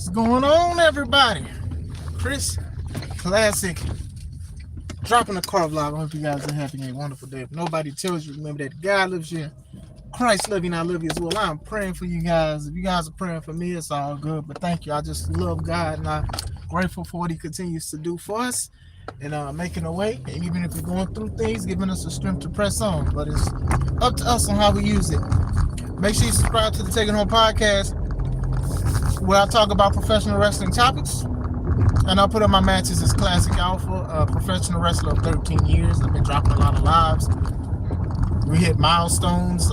What's going on, everybody? Chris, classic, dropping a car vlog. I hope you guys are having a wonderful day. If nobody tells you, remember that God lives you. Christ love you, and I love you as well. I'm praying for you guys. If you guys are praying for me, it's all good. But thank you. I just love God, and I'm grateful for what He continues to do for us and making a way. And even if we're going through things, giving us the strength to press on. But it's up to us on how we use it. Make sure you subscribe to the Taking Home Podcast, where I talk about professional wrestling topics. And I put up my matches as Classic Alpha, a professional wrestler of 13 years. I've been dropping a lot of lives. We hit milestones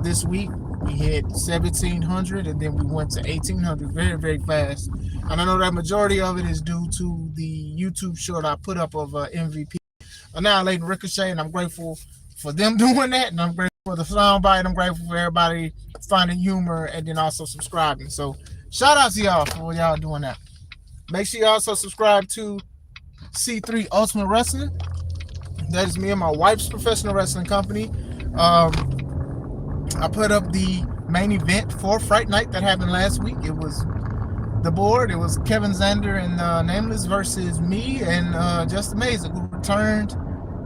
this week. We hit 1,700, and then we went to 1,800 very, very fast. And I know that majority of it is due to the YouTube short I put up of MVP annihilating Ricochet, and I'm grateful for them doing that, and I'm grateful for the soundbite. I'm grateful for everybody finding humor and then also subscribing. So shout out to y'all for y'all doing that. Make sure you also subscribe to C3 Ultimate Wrestling. That is me and my wife's professional wrestling company. I put up the main event for Fright Night that happened last week. It was the board. It was Kevin Zander and Nameless versus me and Just Amazing, who returned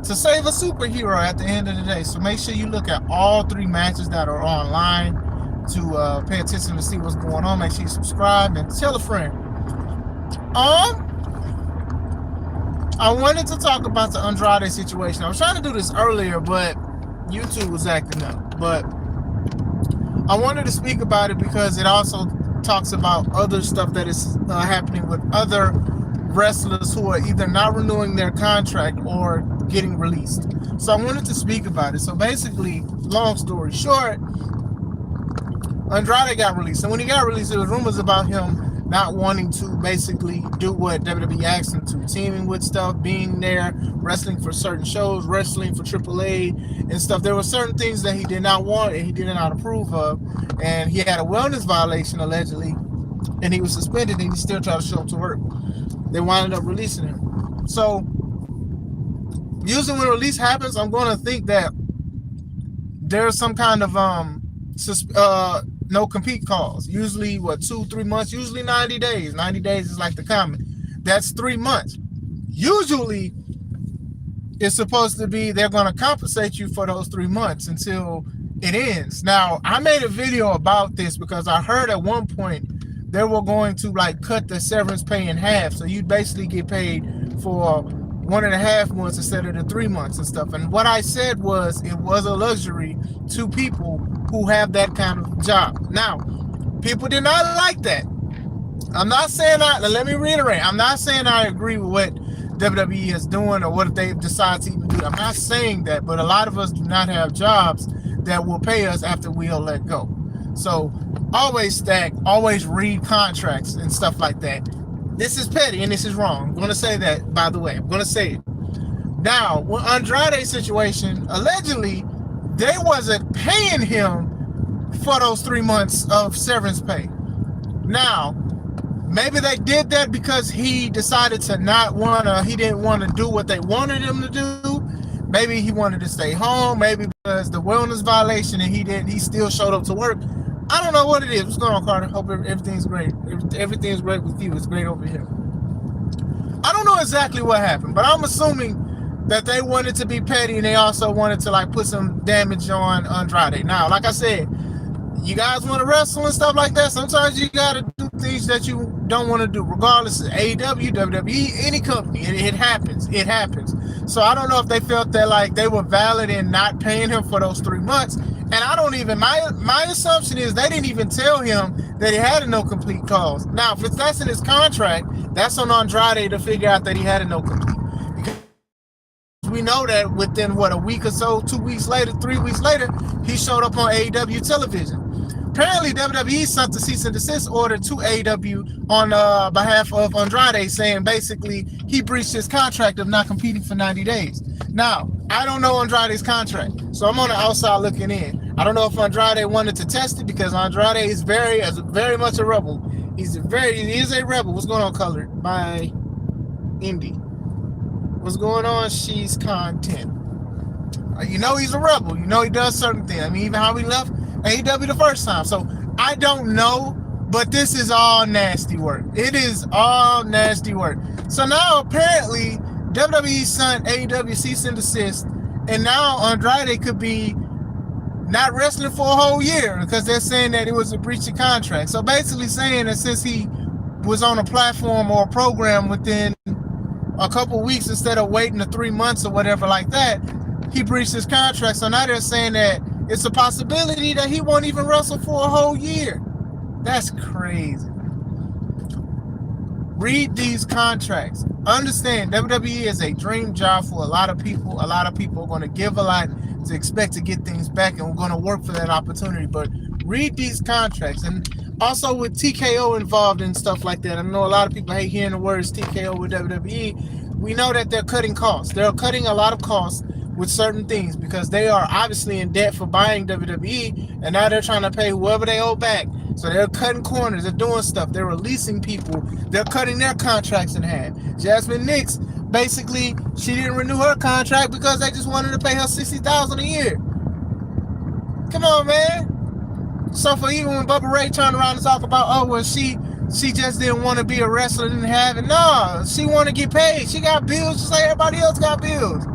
to save a superhero at the end of the day. So make sure you look at all three matches that are online to pay attention to see what's going on. Make sure you subscribe and tell a friend. I wanted to talk about the Andrade situation. I was trying to do this earlier, but YouTube was acting up. But I wanted to speak about it because it also talks about other stuff that is happening with other wrestlers who are either not renewing their contract or getting released. So I wanted to speak about it. So basically, long story short, Andrade got released. And when he got released, there was rumors about him not wanting to basically do what WWE asked him to, teaming with stuff, being there, wrestling for certain shows, wrestling for AAA and stuff. There were certain things that he did not want and he did not approve of, and he had a wellness violation allegedly, and he was suspended, and he still tried to show up to work. They wound up releasing him. So usually when a release happens, I'm going to think that there's some kind of no compete calls. Usually, 2-3 months? Usually 90 days. 90 days is like the common. That's 3 months. Usually, it's supposed to be they're going to compensate you for those 3 months until it ends. Now, I made a video about this because I heard at one point they were going to cut the severance pay in half. So you'd basically get paid for 1.5 months instead of the 3 months and stuff. And what I said was it was a luxury to people who have that kind of job. Now, people did not like that. I'm not saying let me reiterate, I'm not saying I agree with what WWE is doing or what they decide to even do. I'm not saying that, but a lot of us do not have jobs that will pay us after we are let go. So always stack, always read contracts and stuff like that. This is petty and this is wrong. I'm going to say that, by the way. I'm going to say it. Now, with Andrade's situation, allegedly, they wasn't paying him for those 3 months of severance pay. Now, maybe they did that because he decided to he didn't want to do what they wanted him to do. Maybe he wanted to stay home. Maybe because the wellness violation and he still showed up to work. I don't know what it is. What's going on, Carter? Hope everything's great. Everything's great with you. It's great over here. I don't know exactly what happened, but I'm assuming that they wanted to be petty and they also wanted to put some damage on Andrade. Now, like I said, you guys want to wrestle and stuff like that. Sometimes you got to do things that you don't want to do, regardless of AEW, WWE, any company. It happens. It happens. So I don't know if they felt that they were valid in not paying him for those 3 months. And I don't even, my assumption is they didn't even tell him that he had a no complete clause. Now, if that's in his contract, that's on Andrade to figure out that he had a no complete. Because we know that within, a week or so, 2 weeks later, 3 weeks later, he showed up on AEW television. Apparently, WWE sent the cease and desist order to AEW on behalf of Andrade, saying basically he breached his contract of not competing for 90 days. Now, I don't know Andrade's contract, so I'm on the outside looking in. I don't know if Andrade wanted to test it because Andrade is very much a rebel. He is a rebel. What's going on, Colored? By Indy. What's going on? She's content. You know he's a rebel. You know he does certain things. I mean, even how he left AEW the first time. So I don't know But this is all nasty work. It is all nasty work. So now apparently WWE sent AEW cease and desist, and now Andrade could be not wrestling for a whole year because they're saying that it was a breach of contract. So basically saying that since he was on a platform or a program within a couple weeks instead of waiting the 3 months or whatever like that, he breached his contract. So now they're saying that it's a possibility that he won't even wrestle for a whole year. That's crazy. Read these contracts. Understand, WWE is a dream job for a lot of people. A lot of people are going to give a lot to expect to get things back, and we're going to work for that opportunity. But read these contracts. And also with TKO involved and stuff like that. I know a lot of people hate hearing the words TKO with WWE. We know that they're cutting costs. They're cutting a lot of costs with certain things because they are obviously in debt for buying WWE, and now they're trying to pay whoever they owe back. So they're cutting corners, they're doing stuff, they're releasing people, they're cutting their contracts in half. Jasmine Nix, basically, she didn't renew her contract because they just wanted to pay her $60,000 a year. Come on, man. So for even when Bubba Ray turned around and talk about, oh, well, she just didn't want to be a wrestler, didn't have it. No, she wanted to get paid. She got bills just like everybody else got bills.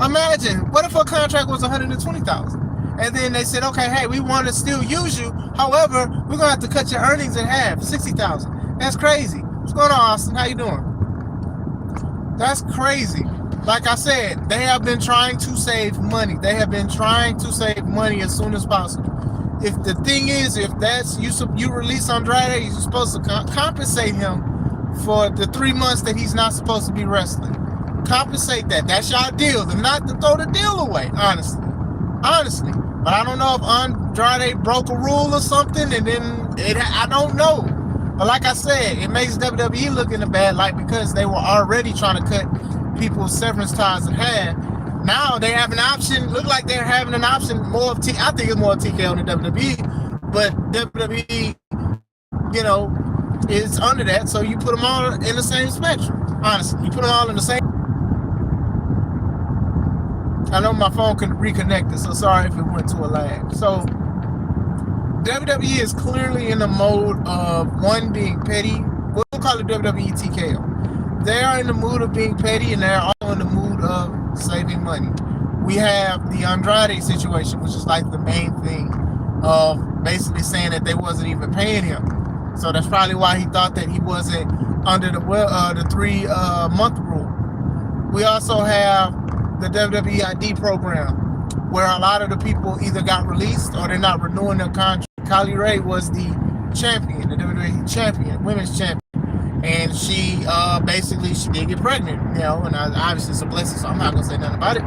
Imagine, what if her contract was $120,000? And then they said, okay, hey, we want to still use you. However, we're going to have to cut your earnings in half, $60,000. That's crazy. What's going on, Austin? How you doing? That's crazy. Like I said, they have been trying to save money. They have been trying to save money as soon as possible. If the thing is, if that's you release Andrade, you're supposed to compensate him for the 3 months that he's not supposed to be wrestling. Compensate that. That's your deal. And not to throw the deal away, honestly. But I don't know if Andrade broke a rule or something, and then I don't know. But like I said, it makes WWE look in a bad light because they were already trying to cut people's severance ties in half. Now they have an option. Look like they're having an option more of I think it's more TKO than WWE, but WWE, is under that. So you put them all in the same spectrum. Honestly, you put them all in the same. I know my phone couldn't reconnect it, so sorry if it went to a lag. So WWE is clearly in the mode of one being petty. We'll call it WWE TKO. They are in the mood of being petty, and they're also in the mood of saving money. We have the Andrade situation, which is like the main thing of basically saying that they wasn't even paying him. So that's probably why he thought that he wasn't under the 3-month rule. We also have the WWE ID program, where a lot of the people either got released or they're not renewing their contract. Kylie Ray was the champion, the WWE champion, women's champion, and she basically did get pregnant, and obviously it's a blessing, so I'm not gonna say nothing about it.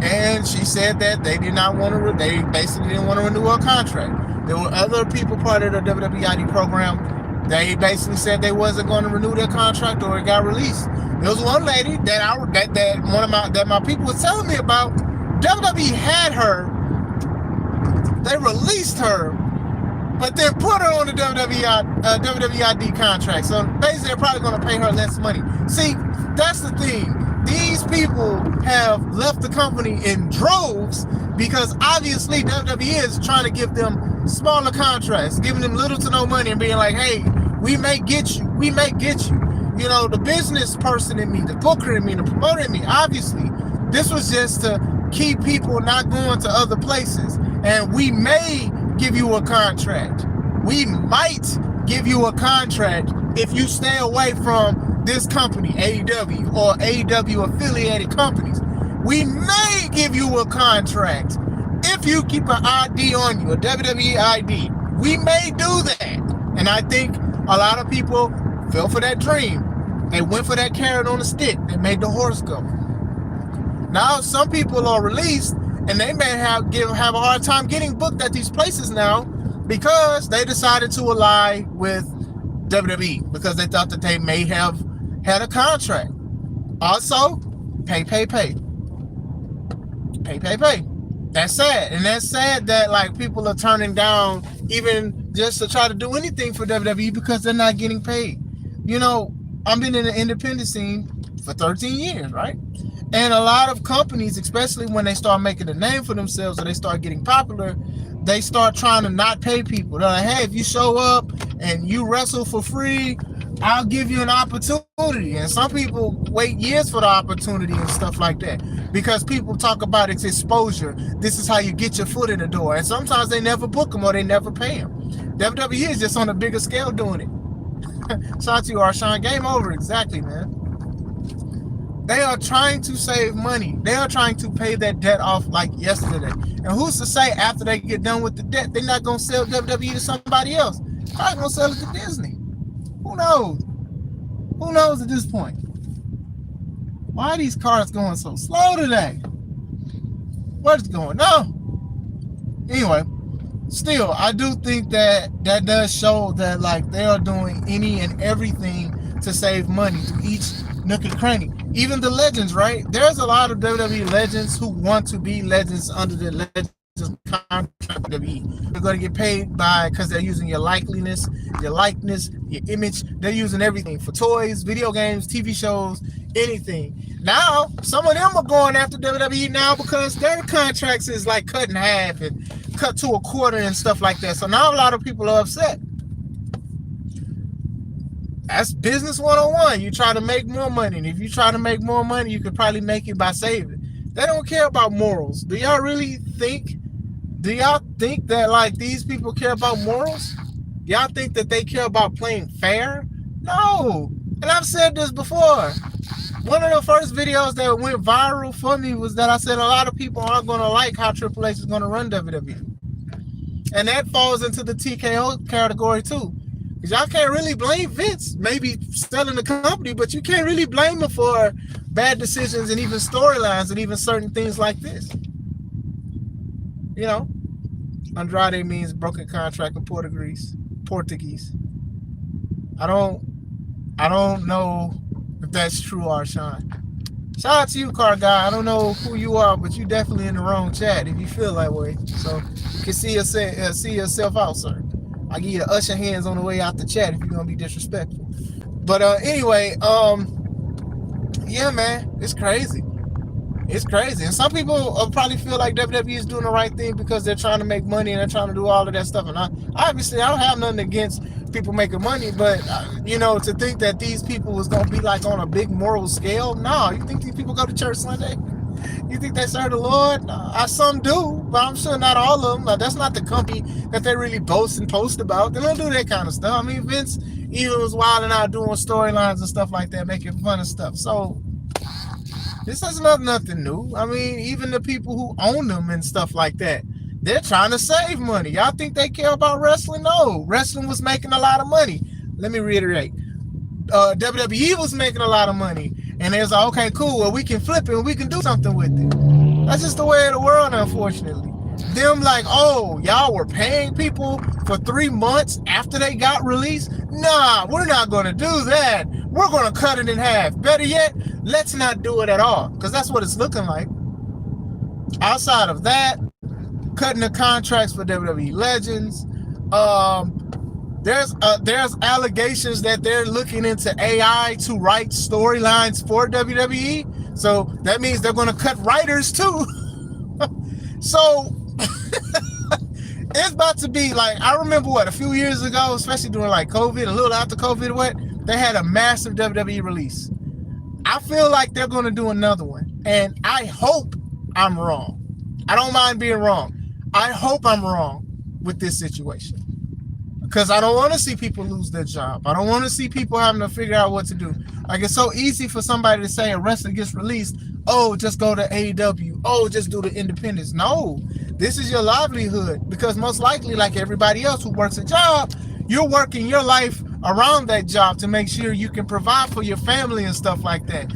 And she said that they did not want to. They basically didn't want to renew her contract. There were other people part of the WWE ID program. They basically said they wasn't going to renew their contract or it got released. There was one lady that my people was telling me about. WWE had her. They released her, but then put her on the WWE ID contract. So basically, they're probably going to pay her less money. See, that's the thing. These people have left the company in droves because obviously WWE is trying to give them smaller contracts, giving them little to no money and being like, hey, we may get you. The business person in me, the booker in me, the promoter in me, obviously, this was just to keep people not going to other places. And we may give you a contract. We might give you a contract if you stay away from this company, AEW, or AEW affiliated companies. We may give you a contract if you keep an ID on you, a WWE ID. We may do that. And I think a lot of people fell for that dream. They went for that carrot on the stick that made the horse go. Now some people are released and they may have a hard time getting booked at these places now because they decided to ally with WWE because they thought that they may have had a contract. Also, pay. That's sad. And that's sad that like people are turning down even just to try to do anything for WWE because they're not getting paid. I've been in the independent scene for 13 years, right? And a lot of companies, especially when they start making a name for themselves or they start getting popular, they start trying to not pay people. They're like, hey, if you show up and you wrestle for free, I'll give you an opportunity. And some people wait years for the opportunity and stuff like that, because people talk about its exposure. This is how you get your foot in the door. And sometimes they never book them or they never pay them. WWE is just on a bigger scale doing it. Shout out to you, Arshawn. Game over. Exactly, man. They are trying to save money. They are trying to pay that debt off like yesterday. And who's to say after they get done with the debt, they're not going to sell WWE to somebody else? Probably going to sell it to Disney. Who knows? Who knows at this point? Why are these cars going so slow today? What's going on? Anyway, still, I do think that does show that like they are doing any and everything to save money to each nook and cranny. Even the legends, right? There's a lot of WWE legends who want to be legends under the legends contract with WWE. They're going to get paid because they're using your likeness, your image. They're using everything for toys, video games, TV shows, anything. Now, some of them are going after WWE now because their contracts is like cut in half and cut to a quarter and stuff like that. So now a lot of people are upset. That's business 101. You try to make more money. And if you try to make more money, you could probably make it by saving. They don't care about morals. Do y'all think that like these people care about morals? Y'all think that they care about playing fair? No. And I've said this before. One of the first videos that went viral for me was that I said a lot of people aren't going to like how Triple H is going to run WWE. And that falls into the TKO category too. Because y'all can't really blame Vince, maybe selling the company, but you can't really blame him for bad decisions and even storylines and even certain things like this. You know, Andrade means broken contract in Portuguese. I don't know if that's true, Arshawn. Shout out to you, car guy. I don't know who you are, but you definitely in the wrong chat if you feel that way. So you can see yourself out, sir. I'll give you the usher hands on the way out the chat if you're gonna be disrespectful. But anyway, yeah, man, it's crazy. It's crazy. And some people probably feel like WWE is doing the right thing because they're trying to make money and they're trying to do all of that stuff. And obviously, I don't have nothing against people making money, but to think that these people was gonna be like on a big moral scale, no. You think these people go to church Sunday? You think they serve the Lord? Some do, but I'm sure not all of them. That's not the company that they really boast and post about. They don't do that kind of stuff. I mean, Vince even was wilding out doing storylines and stuff like that, making fun of stuff. So this is nothing new. I mean, even the people who own them and stuff like that, they're trying to save money. Y'all think they care about wrestling? No. Wrestling was making a lot of money. Let me reiterate. WWE was making a lot of money. And it's like, okay, cool. Well, we can flip it and we can do something with it. That's just the way of the world, unfortunately. Them like, oh, y'all were paying people for 3 months after they got released? Nah, we're not going to do that. We're going to cut it in half. Better yet, let's not do it at all. Because that's what it's looking like. Outside of that, cutting the contracts for WWE legends. There's allegations that they're looking into AI to write storylines for WWE. So that means they're going to cut writers too. So it's about to be like, I remember a few years ago, especially during like COVID, a little after COVID, they had a massive WWE release. I feel like they're going to do another one. And I hope I'm wrong. I don't mind being wrong. I hope I'm wrong with this situation. Because I don't want to see people lose their job. I don't want to see people having to figure out what to do. Like, it's so easy for somebody to say a wrestler gets released, oh, just go to AEW. Oh, just do the independents. No, this is your livelihood. Because most likely, like everybody else who works a job, you're working your life around that job to make sure you can provide for your family and stuff like that.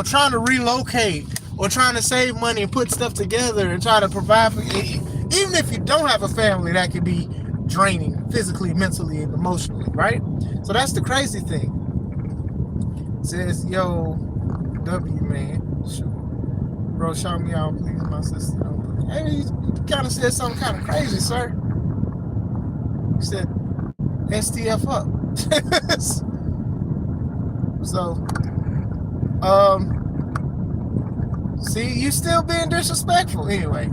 Trying to relocate or trying to save money and put stuff together and try to provide for, even if you don't have a family, that could be draining physically, mentally, and emotionally, right? So that's the crazy thing. It says, yo, W, man. Sure. Bro, shout me out, please, my sister. Hey, you kind of said something kind of crazy, sir. You said STF up. So, see, you still being disrespectful. Anyway,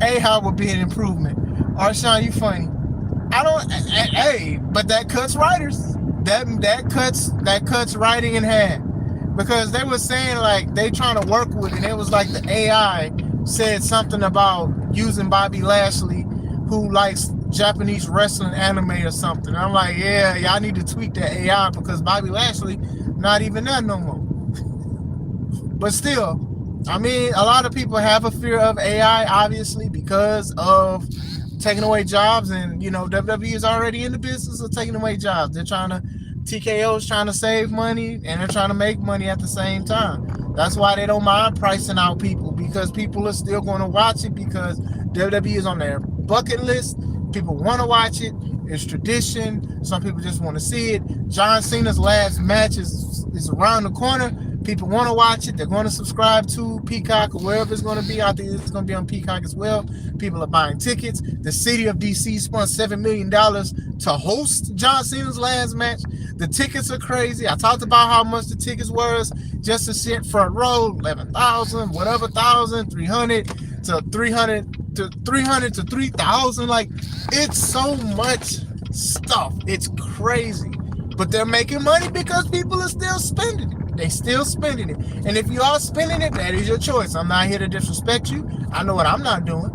A, how would be an improvement. Arshawn, you funny. I don't. Hey, but that cuts writers. That cuts writing in half, because they were saying like they trying to work with it. And it was like the AI said something about using Bobby Lashley, who likes Japanese wrestling anime or something. And I'm like, yeah, y'all need to tweak that AI, because Bobby Lashley not even that no more. But still, I mean, a lot of people have a fear of AI, obviously, because of taking away jobs. And, WWE is already in the business of taking away jobs. TKO is trying to save money, and they're trying to make money at the same time. That's why they don't mind pricing out people, because people are still going to watch it, because WWE is on their bucket list. People want to watch it. It's tradition. Some people just want to see it. John Cena's last match is around the corner. People want to watch it. They're going to subscribe to Peacock or wherever it's going to be. I think it's going to be on Peacock as well. People are buying tickets. The city of DC spent $7 million to host John Cena's last match. The tickets are crazy. I talked about how much the tickets was just to sit front row, 11,000, whatever, 300 to 3,000. Like, it's so much stuff. It's crazy. But they're making money because people are still spending it. They still spending it. And if you are spending it, that is your choice. I'm not here to disrespect you. I know what I'm not doing.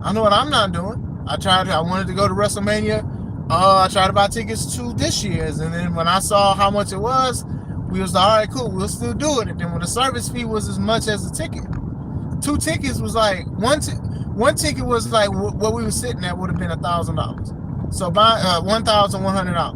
I know what I'm not doing. I wanted to go to WrestleMania. I tried to buy tickets to this year's. And then when I saw how much it was, we was like, all right, cool, we'll still do it. And then when the service fee was as much as the ticket, 2 tickets was like, one ticket was like what we were sitting at would have been $1,000. So buy $1,100.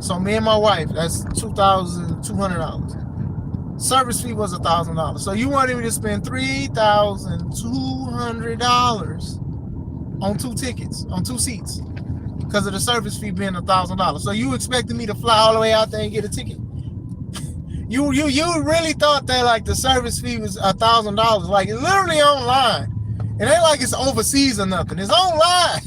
So me and my wife, that's $2,200. Service fee was $1,000. So you wanted me to spend $3,200 on 2 tickets, on 2 seats, because of the service fee being $1,000. So you expected me to fly all the way out there and get a ticket? You really thought that like the service fee was $1,000? Like, it's literally online. It ain't like it's overseas or nothing. It's online.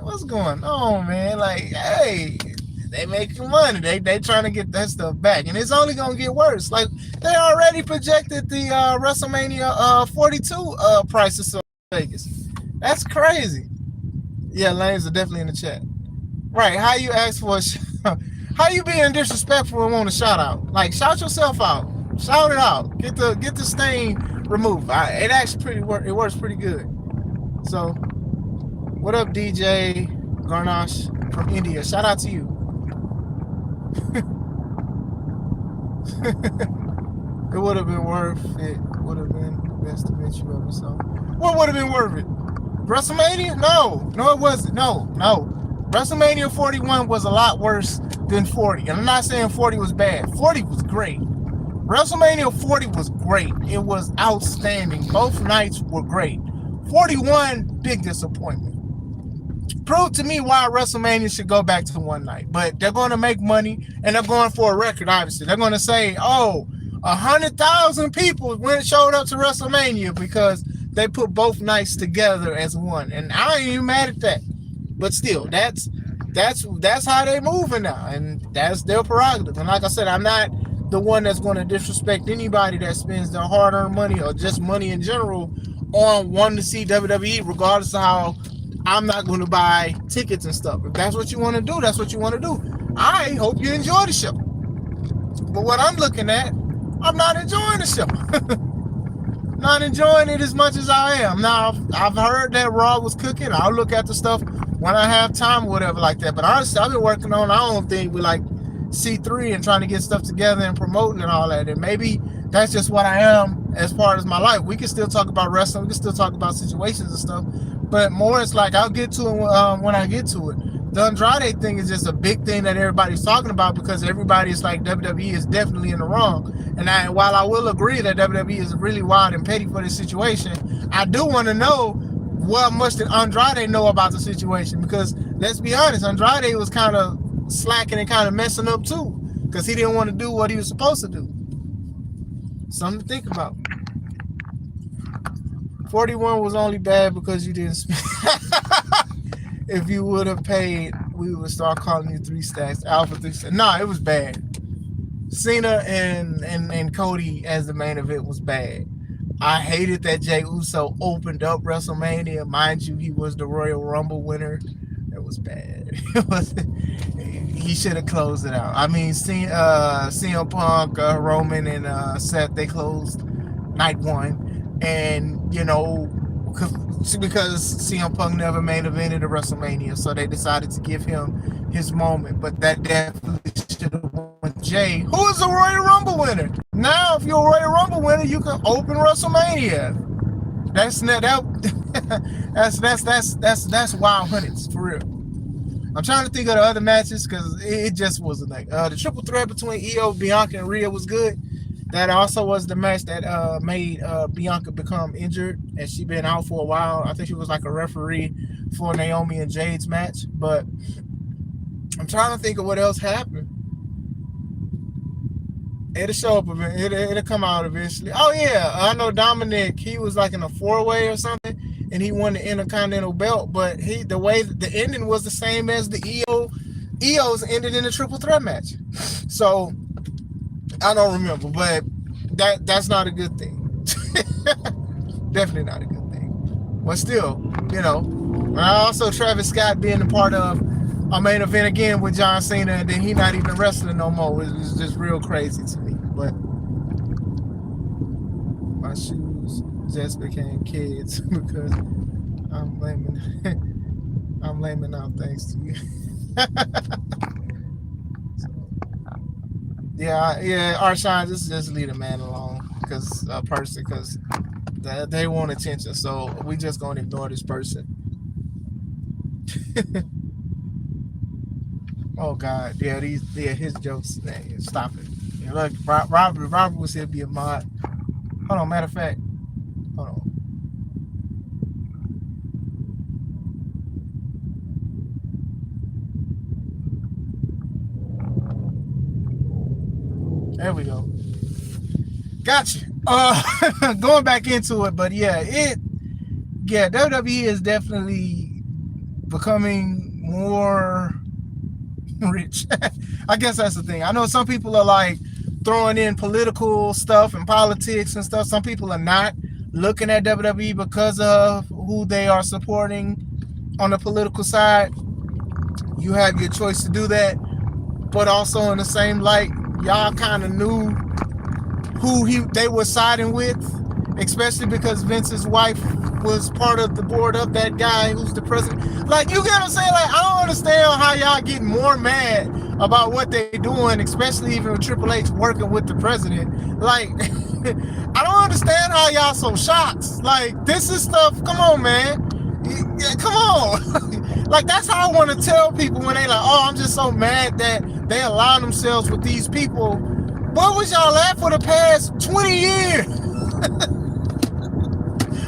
What's going on, man? Like, hey, they making money. They trying to get that stuff back, and it's only gonna get worse. Like, they already projected the WrestleMania 42 prices in Vegas. That's crazy. Yeah, lanes are definitely in the chat. Right? How you ask for how you being disrespectful and want a shout out? Like, shout yourself out. Shout it out. Get the stain removed. It actually it works pretty good. So, what up, DJ Garnash from India? Shout out to you. It would have been worth it. Would have been the best event you ever saw. What would have been worth it? WrestleMania? No, it wasn't. No. WrestleMania 41 was a lot worse than 40. And I'm not saying 40 was bad. 40 was great. WrestleMania 40 was great. It was outstanding. Both nights were great. 41, big disappointment. Prove to me why WrestleMania should go back to one night. But they're going to make money, and they're going for a record, obviously. They're going to say, 100,000 people showed up to WrestleMania because they put both nights together as one. And I ain't even mad at that. But still, that's how they moving now, and that's their prerogative. And like I said, I'm not the one that's going to disrespect anybody that spends their hard-earned money or just money in general on wanting to see WWE, regardless of how I'm not going to buy tickets and stuff. If that's what you want to do, that's what you want to do. I hope you enjoy the show. But what I'm looking at, I'm not enjoying the show. Not enjoying it as much as I am. Now, I've heard that Raw was cooking. I'll look at the stuff when I have time or whatever like that. But honestly, I've been working on our own thing with like C3 and trying to get stuff together and promoting and all that. And maybe that's just what I am as part of my life. We can still talk about wrestling. We can still talk about situations and stuff. But more, it's like I'll get to it when I get to it. The Andrade thing is just a big thing that everybody's talking about, because everybody's like, WWE is definitely in the wrong. And while I will agree that WWE is really wild and petty for this situation, I do want to know what much did Andrade know about the situation, because let's be honest, Andrade was kind of slacking and kind of messing up too, because he didn't want to do what he was supposed to do. Something to think about. 41 was only bad because you didn't spend. If you would have paid, we would start calling you 3 Stacks, Alpha 3 Stacks. Nah, it was bad. Cena and Cody as the main event was bad. I hated that Jey Uso opened up WrestleMania. Mind you, he was the Royal Rumble winner. It was bad. He should have closed it out. I mean, CM Punk, Roman, and Seth, they closed night one. And, because CM Punk never main evented a WrestleMania, so they decided to give him his moment. But that definitely should have won Jay, who is a Royal Rumble winner. Now, if you're a Royal Rumble winner, you can open WrestleMania. That's wild hundreds for real. I'm trying to think of the other matches because it just wasn't like the triple threat between Io, Bianca, and Rhea was good. That also was the match that made Bianca become injured, and she been out for a while. I think she was like a referee for Naomi and Jade's match. But I'm trying to think of what else happened. It'll show up. It'll come out eventually. Oh yeah, I know Dominic. He was like in a 4-way or something, and he won the Intercontinental belt. But the way the ending was the same as the EO's ended in a triple threat match. So I don't remember, but that's not a good thing. Definitely not a good thing. But still, also Travis Scott being a part of a main event again with John Cena, and then he not even wrestling no more. It's just real crazy to me. But my shoes just became kids because I'm laming out thanks to you. Yeah, Arshine, just leave the man alone because they want attention, so we just gonna ignore this person. Oh God, his jokes. Man, stop it. Yeah, look, Robert was here to be a mod. Hold on, matter of fact, hold on. There we go. Gotcha. Going back into it, but WWE is definitely becoming more rich. I guess that's the thing. I know some people are like throwing in political stuff and politics and stuff. Some people are not looking at WWE because of who they are supporting on the political side. You have your choice to do that, but also in the same light, y'all kind of knew who they were siding with, especially because Vince's wife was part of the board of that guy who's the president. Like, you get what I'm saying? Like, I don't understand how y'all get more mad about what they're doing, especially even with Triple H working with the president. Like, I don't understand how y'all so shocked. Like, this is stuff, come on, man. Yeah, come on. Like, that's how I want to tell people when they like, oh, I'm just so mad that they allow themselves with these people. What was y'all at for the past 20 years?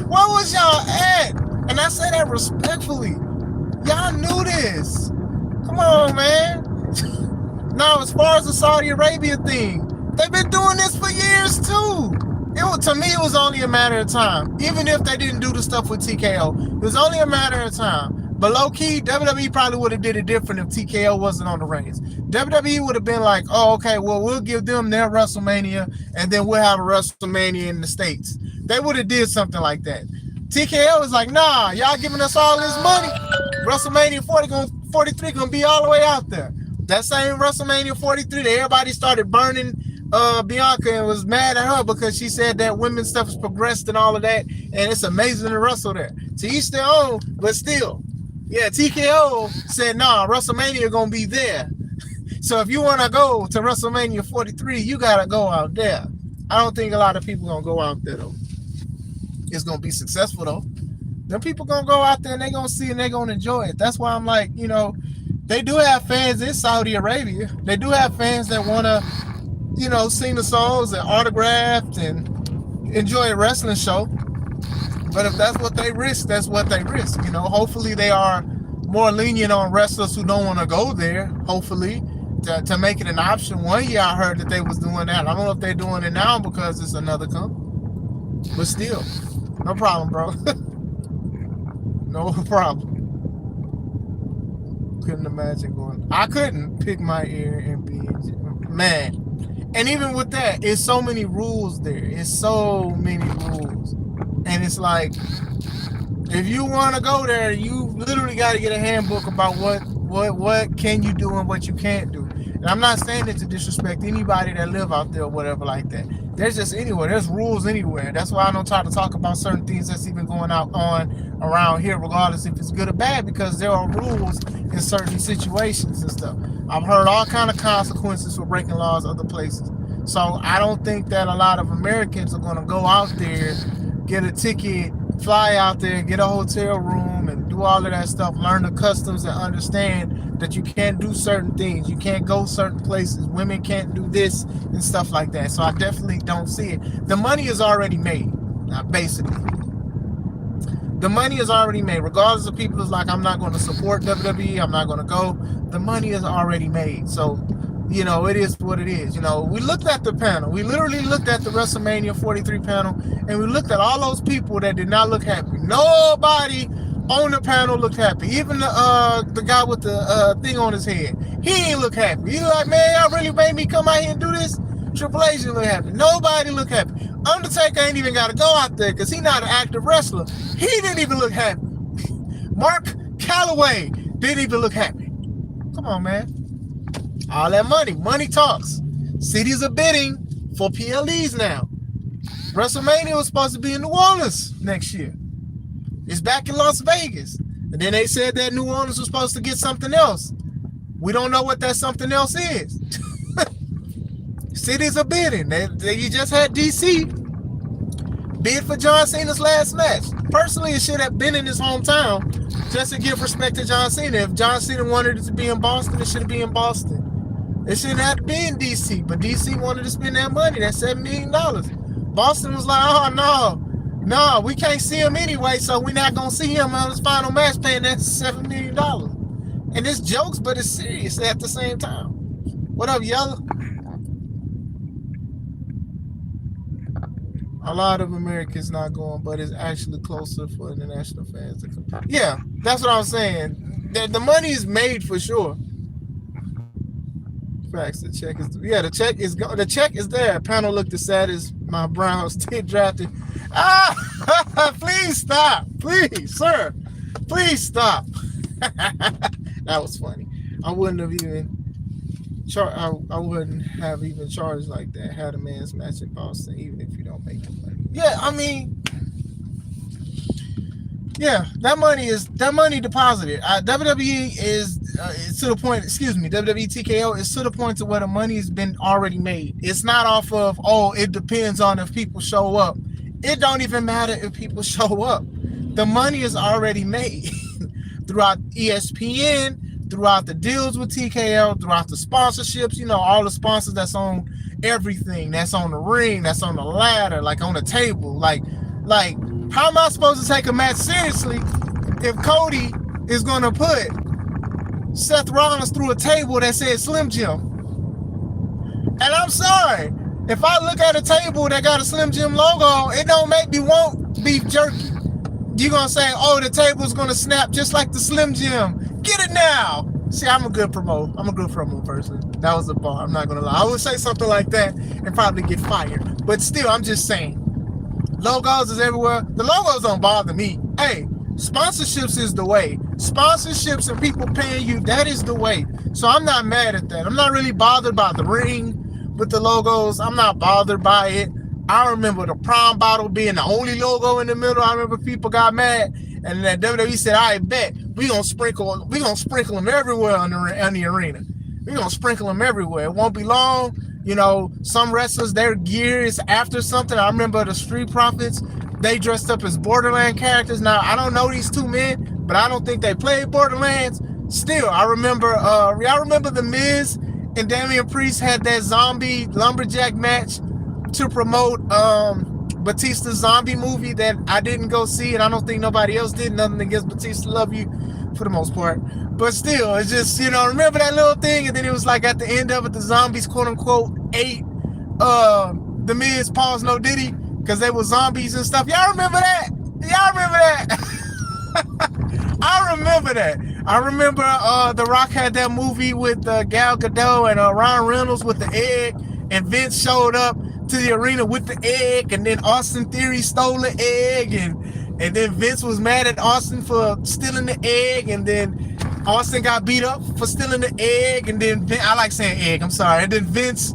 What was y'all at? And I say that respectfully. Y'all knew this. Come on, man. Now, as far as the Saudi Arabia thing, they've been doing this for years too. To me, it was only a matter of time. Even if they didn't do the stuff with TKO, it was only a matter of time. But low key, WWE probably would have did it different if TKO wasn't on the reins. WWE would have been like, oh, okay, well, we'll give them their WrestleMania, and then we'll have a WrestleMania in the States. They would have did something like that. TKO is like, nah, y'all giving us all this money. WrestleMania 43 gonna be all the way out there. That same WrestleMania 43 that everybody started burning Bianca and was mad at her because she said that women's stuff has progressed and all of that, and it's amazing to wrestle there. To each their own, but still. Yeah, TKO said, nah, WrestleMania gonna be there. So if you wanna go to WrestleMania 43, you gotta go out there. I don't think a lot of people gonna go out there though. It's gonna be successful though. Them people gonna go out there and they gonna see and they gonna enjoy it. That's why I'm like, they do have fans in Saudi Arabia. They do have fans that wanna, sing the songs and autographed and enjoy a wrestling show. But if that's what they risk, that's what they risk. Hopefully they are more lenient on wrestlers who don't want to go there. Hopefully to make it an option. One year I heard that they was doing that. I don't know if they're doing it now because it's another company. But still, no problem, bro. No problem. Couldn't imagine going. I couldn't pick my ear and be, man. And even with that, it's so many rules there. It's so many rules. And it's like, if you want to go there, you literally got to get a handbook about what can you do and what you can't do. And I'm not saying it to disrespect anybody that live out there or whatever like that. There's just anywhere. There's rules anywhere. That's why I don't try to talk about certain things that's even going on around here, regardless if it's good or bad, because there are rules in certain situations and stuff. I've heard all kind of consequences for breaking laws other places. So I don't think that a lot of Americans are going to go out there, get a ticket, fly out there, get a hotel room, and do all of that stuff, learn the customs and understand that you can't do certain things. You can't go certain places. Women can't do this and stuff like that. So I definitely don't see it. The money is already made, basically. The money is already made. Regardless of people is like, I'm not going to support WWE, I'm not going to go. The money is already made. So, you know, it is what it is. You know, we looked at the panel. We literally looked at the WrestleMania 43 panel, and we looked at all those people that did not look happy. Nobody on the panel looked happy. Even the guy with the thing on his head, he ain't look happy. He like, man, y'all really made me come out here and do this? Triple H didn't look happy. Nobody look happy. Undertaker ain't even got to go out there because he's not an active wrestler. He didn't even look happy. Mark Calloway didn't even look happy. Come on, man. All that money talks. Cities are bidding for PLEs now. WrestleMania was supposed to be in New Orleans next year. It's back in Las Vegas. And then they said that New Orleans was supposed to get something else. We don't know what that something else is. Cities are bidding. You just had DC bid for John Cena's last match. Personally, it should have been in his hometown just to give respect to John Cena. If John Cena wanted it to be in Boston, it should have been in Boston. It shouldn't have to be in DC, but DC wanted to spend that money, that $7 million. Boston was like, oh, no, we can't see him anyway, so we're not going to see him on his final match paying that $7 million. And it's jokes, but it's serious at the same time. What up, Yellow? A lot of Americans not going, but it's actually closer for international fans to come. Yeah, that's what I'm saying. The money is made for sure. Facts. The check is the check is there. Panel looked as sad as my Browns did drafted. Please stop, please, sir, please stop. That was funny. I wouldn't have even I wouldn't have even charged like that had a man's match in Boston, even if you don't make the money. Yeah, I mean, yeah, that money deposited. WWE is to the point. Excuse me, WWE TKO is to the point to where the money has been already made. It's not off of it depends on if people show up. It don't even matter if people show up. The money is already made throughout ESPN, throughout the deals with TKO, throughout the sponsorships. You know, all the sponsors that's on everything, that's on the ring, that's on the ladder, like on the table, like. How am I supposed to take a match seriously if Cody is going to put Seth Rollins through a table that says Slim Jim? And I'm sorry, if I look at a table that got a Slim Jim logo, it don't make me want beef jerky. You're going to say, oh, the table's going to snap just like the Slim Jim. Get it now. See, I'm a good promo person. That was a bar. I'm not going to lie. I would say something like that and probably get fired. But still, I'm just saying. Logos is everywhere. The logos don't bother me. Hey, sponsorships is the way. Sponsorships and people paying you, that is the way. So I'm not mad at that. I'm not really bothered by the ring with the logos. I'm not bothered by it. I remember the prom bottle being the only logo in the middle. I remember people got mad. And then WWE said, I bet we gonna sprinkle them everywhere on the arena. We're gonna sprinkle them everywhere. It won't be long. You know, some wrestlers, their gear is after something. I remember the Street Profits, they dressed up as Borderland characters. Now, I don't know these two men, but I don't think they played Borderlands. Still, I remember The Miz and Damian Priest had that zombie lumberjack match to promote Batista's zombie movie that I didn't go see, and I don't think nobody else did. Nothing against Batista, love you for the most part. But still, it's just, you know, remember that little thing, and then it was like at the end of it, the zombies, quote unquote, ate The Miz, Paul's No Diddy, because they were zombies and stuff. Y'all remember that? I remember that. I remember The Rock had that movie with Gal Gadot and Ryan Reynolds with the egg, and Vince showed up to the arena with the egg, and then Austin Theory stole the egg, and then Vince was mad at Austin for stealing the egg, and then Austin got beat up for stealing the egg, and then I like saying egg, I'm sorry, and then Vince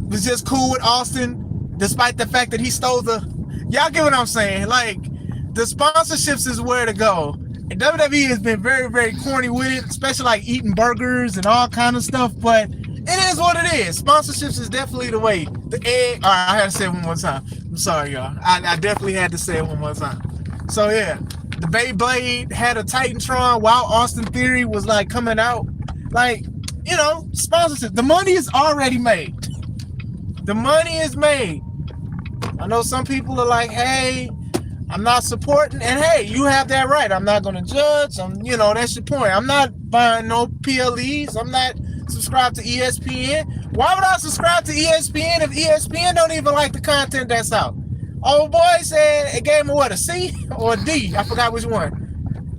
was just cool with Austin despite the fact that he stole the, y'all get what I'm saying, like, the sponsorships is where to go. And WWE has been very, very corny with it, especially like eating burgers and all kind of stuff, but it is what it is. Sponsorships is definitely the way. The egg, all right, I had to say it one more time. I'm sorry, y'all. I definitely had to say it one more time. So yeah, the Beyblade had a Titantron while Austin Theory was like coming out. Like, you know, sponsorship. The money is already made. The money is made. I know some people are like, hey, I'm not supporting, and hey, you have that right. I'm not going to judge. You know, that's your point. I'm not buying no PLEs. I'm not subscribed to ESPN. Why would I subscribe to ESPN if ESPN don't even like the content that's out? Old boy said it gave him what, a C or a D? I forgot which one.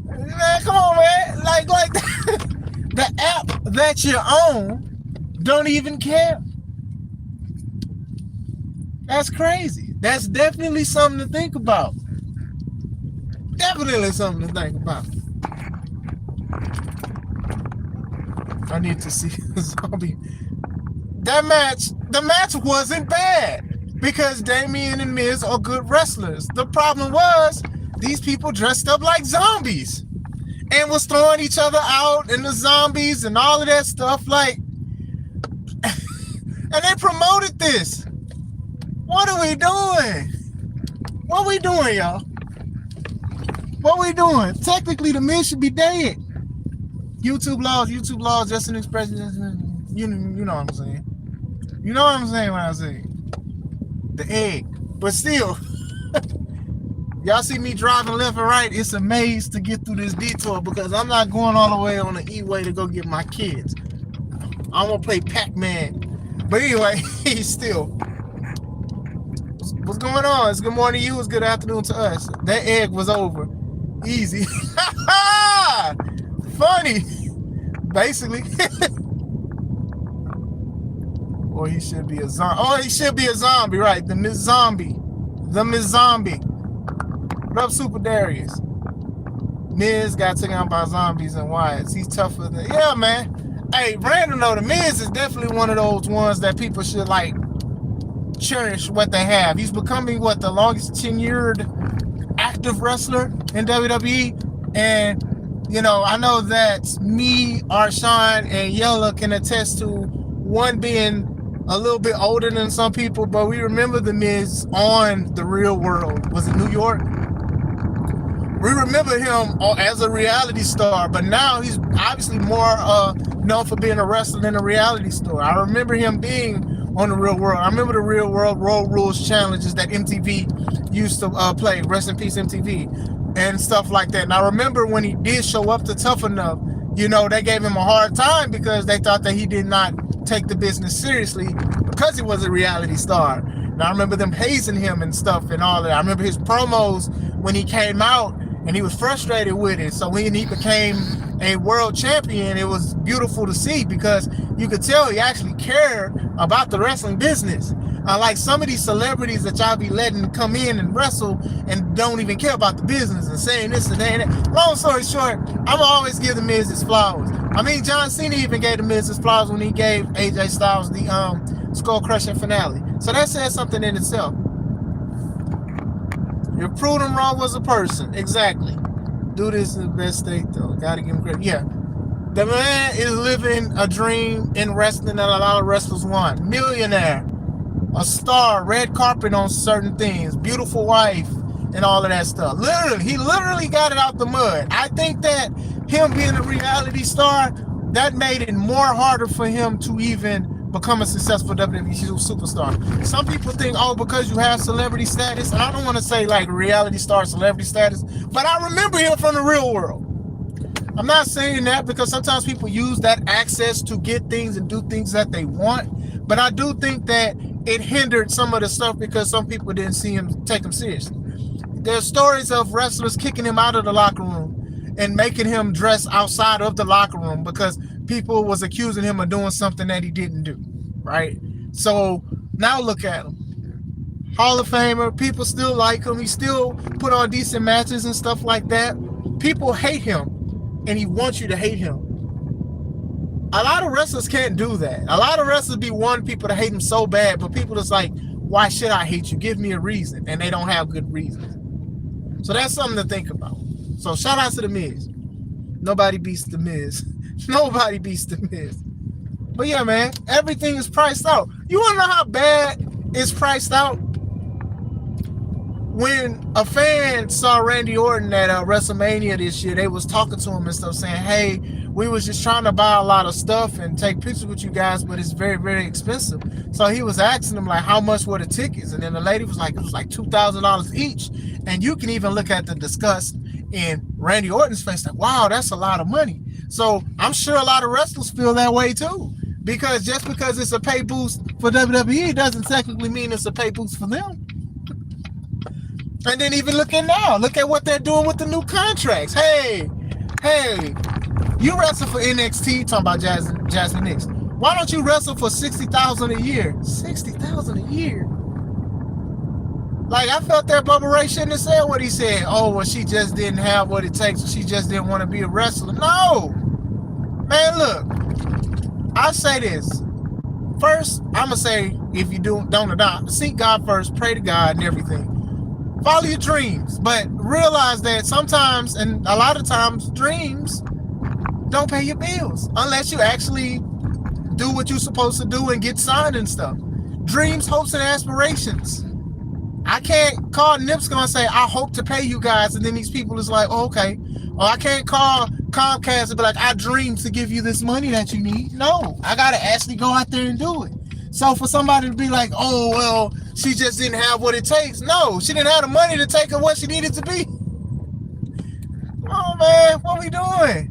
Man, come on, man. Like the app that you own don't even care. That's crazy. That's definitely something to think about. Definitely something to think about. I need to see the zombie. The match wasn't bad because Damien and Miz are good wrestlers. The problem was these people dressed up like zombies and was throwing each other out and the zombies and all of that stuff. Like, and they promoted this. What are we doing? What we doing, y'all? What we doing? Technically, the Miz should be dead. YouTube laws, just an expression. You know what I'm saying. You know what I'm saying when I say the egg. But still, y'all see me driving left and right. It's a maze to get through this detour because I'm not going all the way on the E-way to go get my kids. I'm going to play Pac-Man. But anyway, still. What's going on? It's good morning to you. It's good afternoon to us. That egg was over. Easy. Funny. Basically. Or he should be a zombie. Oh, he should be a zombie, right? The Miss Zombie. The Miss Zombie. What up, Super Darius? Miz got taken out by zombies and Wyatts. He's tougher than... Yeah, man. Hey, Brandon, though, the Miz is definitely one of those ones that people should, like, cherish what they have. He's becoming, what, the longest tenured active wrestler in WWE. And, you know, I know that me, Arshawn, and Yella can attest to one being a little bit older than some people, but we remember the Miz on The Real World. Was it New York? We remember him as a reality star, but now he's obviously more known for being a wrestler than a reality star. I remember him being on The Real World. I remember The Real World Road Rules challenges that MTV used to play, rest in peace MTV, and stuff like that. And I remember when he did show up to Tough Enough, you know, they gave him a hard time because they thought that he did not take the business seriously because he was a reality star. And I remember them hazing him and stuff and all that. I remember his promos when he came out and he was frustrated with it. So when he became a world champion, it was beautiful to see because you could tell he actually cared about the wrestling business. Like some of these celebrities that y'all be letting come in and wrestle and don't even care about the business and saying this and that. Long story short, I'm always give the Miz his flowers. I mean, John Cena even gave the Miz his flowers when he gave AJ Styles the skull crushing finale. So that says something in itself. If Prudent Raw was a person, exactly. Do this in the best state though. Gotta give him credit. Yeah. The man is living a dream in wrestling that a lot of wrestlers want. Millionaire, a star, red carpet on certain things, beautiful wife, and all of that stuff. Literally, he literally got it out the mud. I think that him being a reality star, that made it more harder for him to even become a successful WWE superstar. Some people think, oh, because you have celebrity status, and I don't want to say like reality star celebrity status, but I remember him from The Real World. I'm not saying that because sometimes people use that access to get things and do things that they want, but I do think that it hindered some of the stuff because some people didn't see him, take him seriously. There's stories of wrestlers kicking him out of the locker room and making him dress outside of the locker room because people was accusing him of doing something that he didn't do, right? So Now look at him. Hall of Famer. People still like him. He still put on decent matches and stuff like that. People hate him, and he wants you to hate him. A lot of wrestlers can't do that. A lot of wrestlers be wanting people to hate him so bad, but people just like, why should I hate you? Give me a reason. And they don't have good reasons. So that's something to think about. So shout out to The Miz. Nobody beats The Miz. Nobody beats The Miz. But yeah, man, everything is priced out. You want to know how bad it's priced out? When a fan saw Randy Orton at WrestleMania this year, they was talking to him and stuff saying, hey, we was just trying to buy a lot of stuff and take pictures with you guys, but it's very, very expensive. So he was asking them, like, how much were the tickets? And then the lady was like, it was like $2,000 each. And you can even look at the disgust in Randy Orton's face, like, wow, that's a lot of money. So I'm sure a lot of wrestlers feel that way too. Because just because it's a pay boost for WWE doesn't technically mean it's a pay boost for them. And then even look at what they're doing with the new contracts. Hey, you wrestle for NXT, talking about Jasmine Nix. Why don't you wrestle for $60,000 a year? $60,000 a year. Like, I felt that Bubba Ray shouldn't have said what he said. Oh, well, she just didn't have what it takes, or she just didn't want to be a wrestler. No, man, look, I say this. First, I'm gonna say, if you don't seek God first, pray to God and everything. Follow your dreams, but realize that sometimes, and a lot of times, dreams don't pay your bills unless you actually do what you're supposed to do and get signed and stuff. Dreams, hopes, and aspirations. I can't call NIPSCO and say, I hope to pay you guys, and then these people is like, oh, okay. Or I can't call Comcast and be like, I dream to give you this money that you need. No, I got to actually go out there and do it. So for somebody to be like, oh, well, she just didn't have what it takes. No, she didn't have the money to take her what she needed to be. Oh, man, what we doing?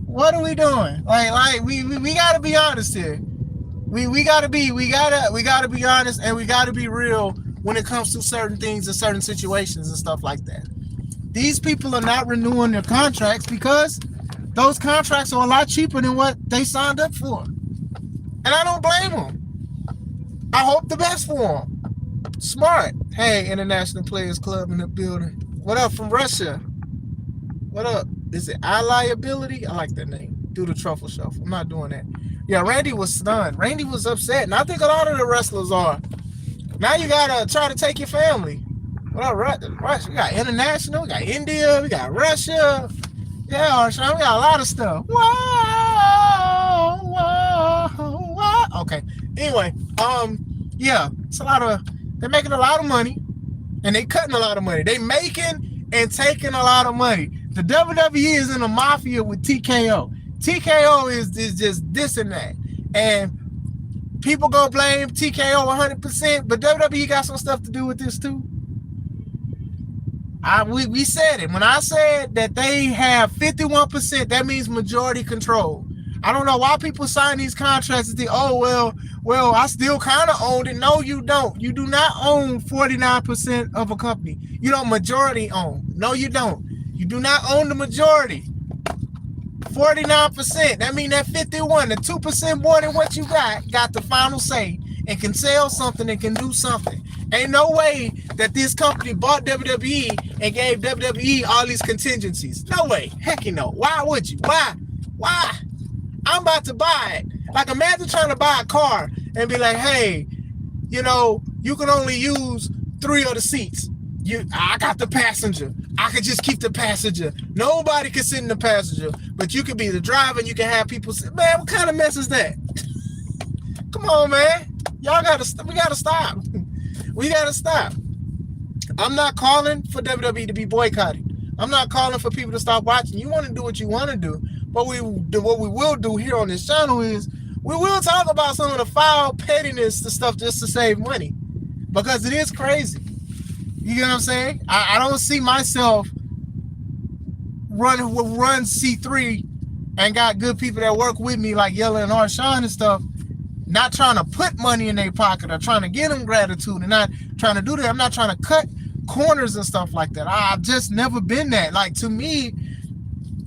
What are we doing? Like we got to be honest here. We got to be honest, and we got to be real when it comes to certain things and certain situations and stuff like that. These people are not renewing their contracts because those contracts are a lot cheaper than what they signed up for. And I don't blame them. I hope the best for them. Smart. Hey, International Players Club in the building. What up from Russia? What up? Is it iLiability? I like that name. Do the truffle shuffle. I'm not doing that. Yeah, Randy was stunned. Randy was upset. And I think a lot of the wrestlers are. Now you got to try to take your family. What up, Russia? We got international. We got India. We got Russia. Yeah, we got a lot of stuff. Whoa. Okay. Anyway, yeah, it's a lot of, they're making a lot of money and they cutting a lot of money. They making and taking a lot of money. The WWE is in a mafia with TKO. TKO is just this and that. And people gonna blame TKO 100%, but WWE got some stuff to do with this too. We said it. When I said that they have 51%, that means majority control. I don't know why people sign these contracts and think, oh, well, I still kind of owned it. No, you don't. You do not own 49% of a company. You don't majority own. No, you don't. You do not own the majority. 49%. That means that 51, the 2% more than what you got the final say and can sell something and can do something. Ain't no way that this company bought WWE and gave WWE all these contingencies. No way. Heck, you know. Why would you? Why? I'm about to buy it. Like, imagine trying to buy a car and be like, hey, you know, you can only use 3 of the seats. I got the passenger. I could just keep the passenger. Nobody can sit in the passenger, but you can be the driver and you can have people sit. Man, what kind of mess is that? Come on, man. We gotta stop. We gotta stop. I'm not calling for WWE to be boycotted. I'm not calling for people to stop watching. You want to do what you want to do. But what we will do here on this channel is we will talk about some of the foul pettiness and stuff just to save money. Because it is crazy. You get what I'm saying? I don't see myself run C3 and got good people that work with me like Yella and Arshawn and stuff, not trying to put money in their pocket or trying to get them gratitude and not trying to do that. I'm not trying to cut corners and stuff like that. I've just never been that. Like, to me,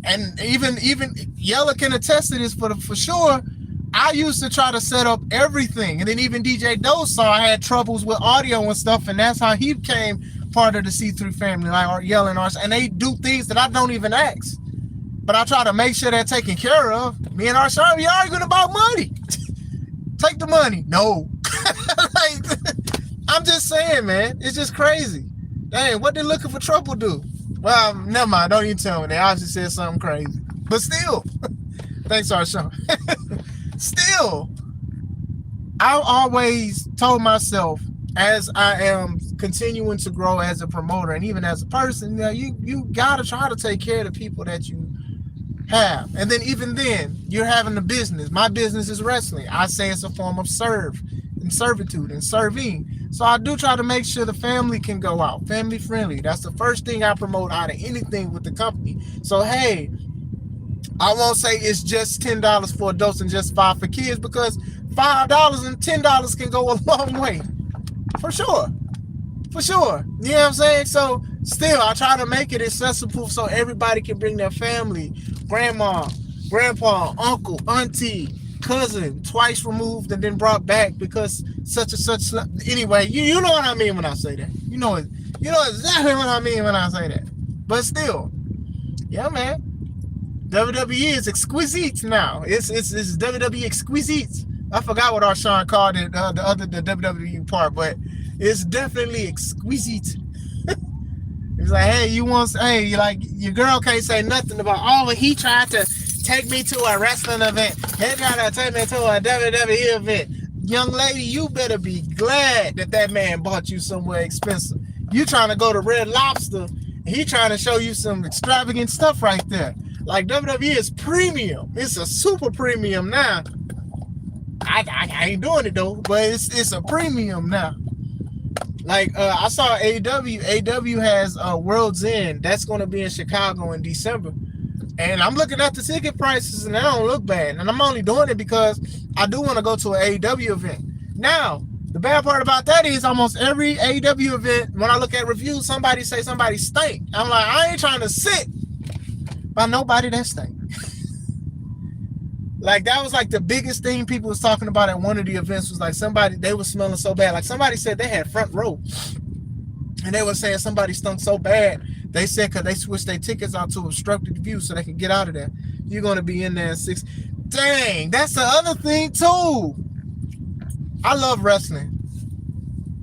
and even Yella can attest to this for sure, I used to try to set up everything, and then even DJ Doe saw I had troubles with audio and stuff, and that's how he became part of the C3 family, like or yelling or, and they do things that I don't even ask, but I try to make sure they're taken care of. Me and Arshawn, we arguing about money. Take the money. No. Like, I'm just saying, man, it's just crazy. Dang, what they looking for trouble do? Well, never mind. Don't even tell me. They obviously said something crazy, but still. Thanks, Arshawn. Still, I always told myself, as I am continuing to grow as a promoter and even as a person, you gotta try to take care of the people that you have. And then even then, you're having a business. My business is wrestling. I say it's a form of servitude and serving. So I do try to make sure the family can go out, family friendly. That's the first thing I promote out of anything with the company. So hey, I won't say it's just $10 for adults and just $5 for kids, because $5 and $10 can go a long way. For sure. For sure. You know what I'm saying? So still, I try to make it accessible so everybody can bring their family, grandma, grandpa, uncle, auntie, cousin, twice removed and then brought back because such and such. Anyway, you know what I mean when I say that. You know exactly what I mean when I say that. But still, yeah, man. WWE is exquisite now. It's WWE exquisite. I forgot what Arshawn called it, the WWE part, but it's definitely exquisite. He's like, hey, like your girl can't say nothing about, oh, he tried to take me to a wrestling event. He tried to take me to a WWE event. Young lady, you better be glad that man bought you somewhere expensive. You trying to go to Red Lobster, and he trying to show you some extravagant stuff right there. Like, WWE is premium. It's a super premium now. I ain't doing it though, but it's a premium now. Like I saw AEW. AEW has World's End. That's going to be in Chicago in December. And I'm looking at the ticket prices and they don't look bad. And I'm only doing it because I do want to go to an AEW event. Now, the bad part about that is almost every AEW event, when I look at reviews, somebody say somebody stink. I'm like, I ain't trying to sit by nobody that stink. Like, that was like the biggest thing people was talking about at one of the events was like they was smelling so bad. Like, somebody said they had front row. And they were saying somebody stunk so bad. They said because they switched their tickets out to obstructed view so they can get out of there. You're going to be in there in 6. Dang, that's the other thing too. I love wrestling.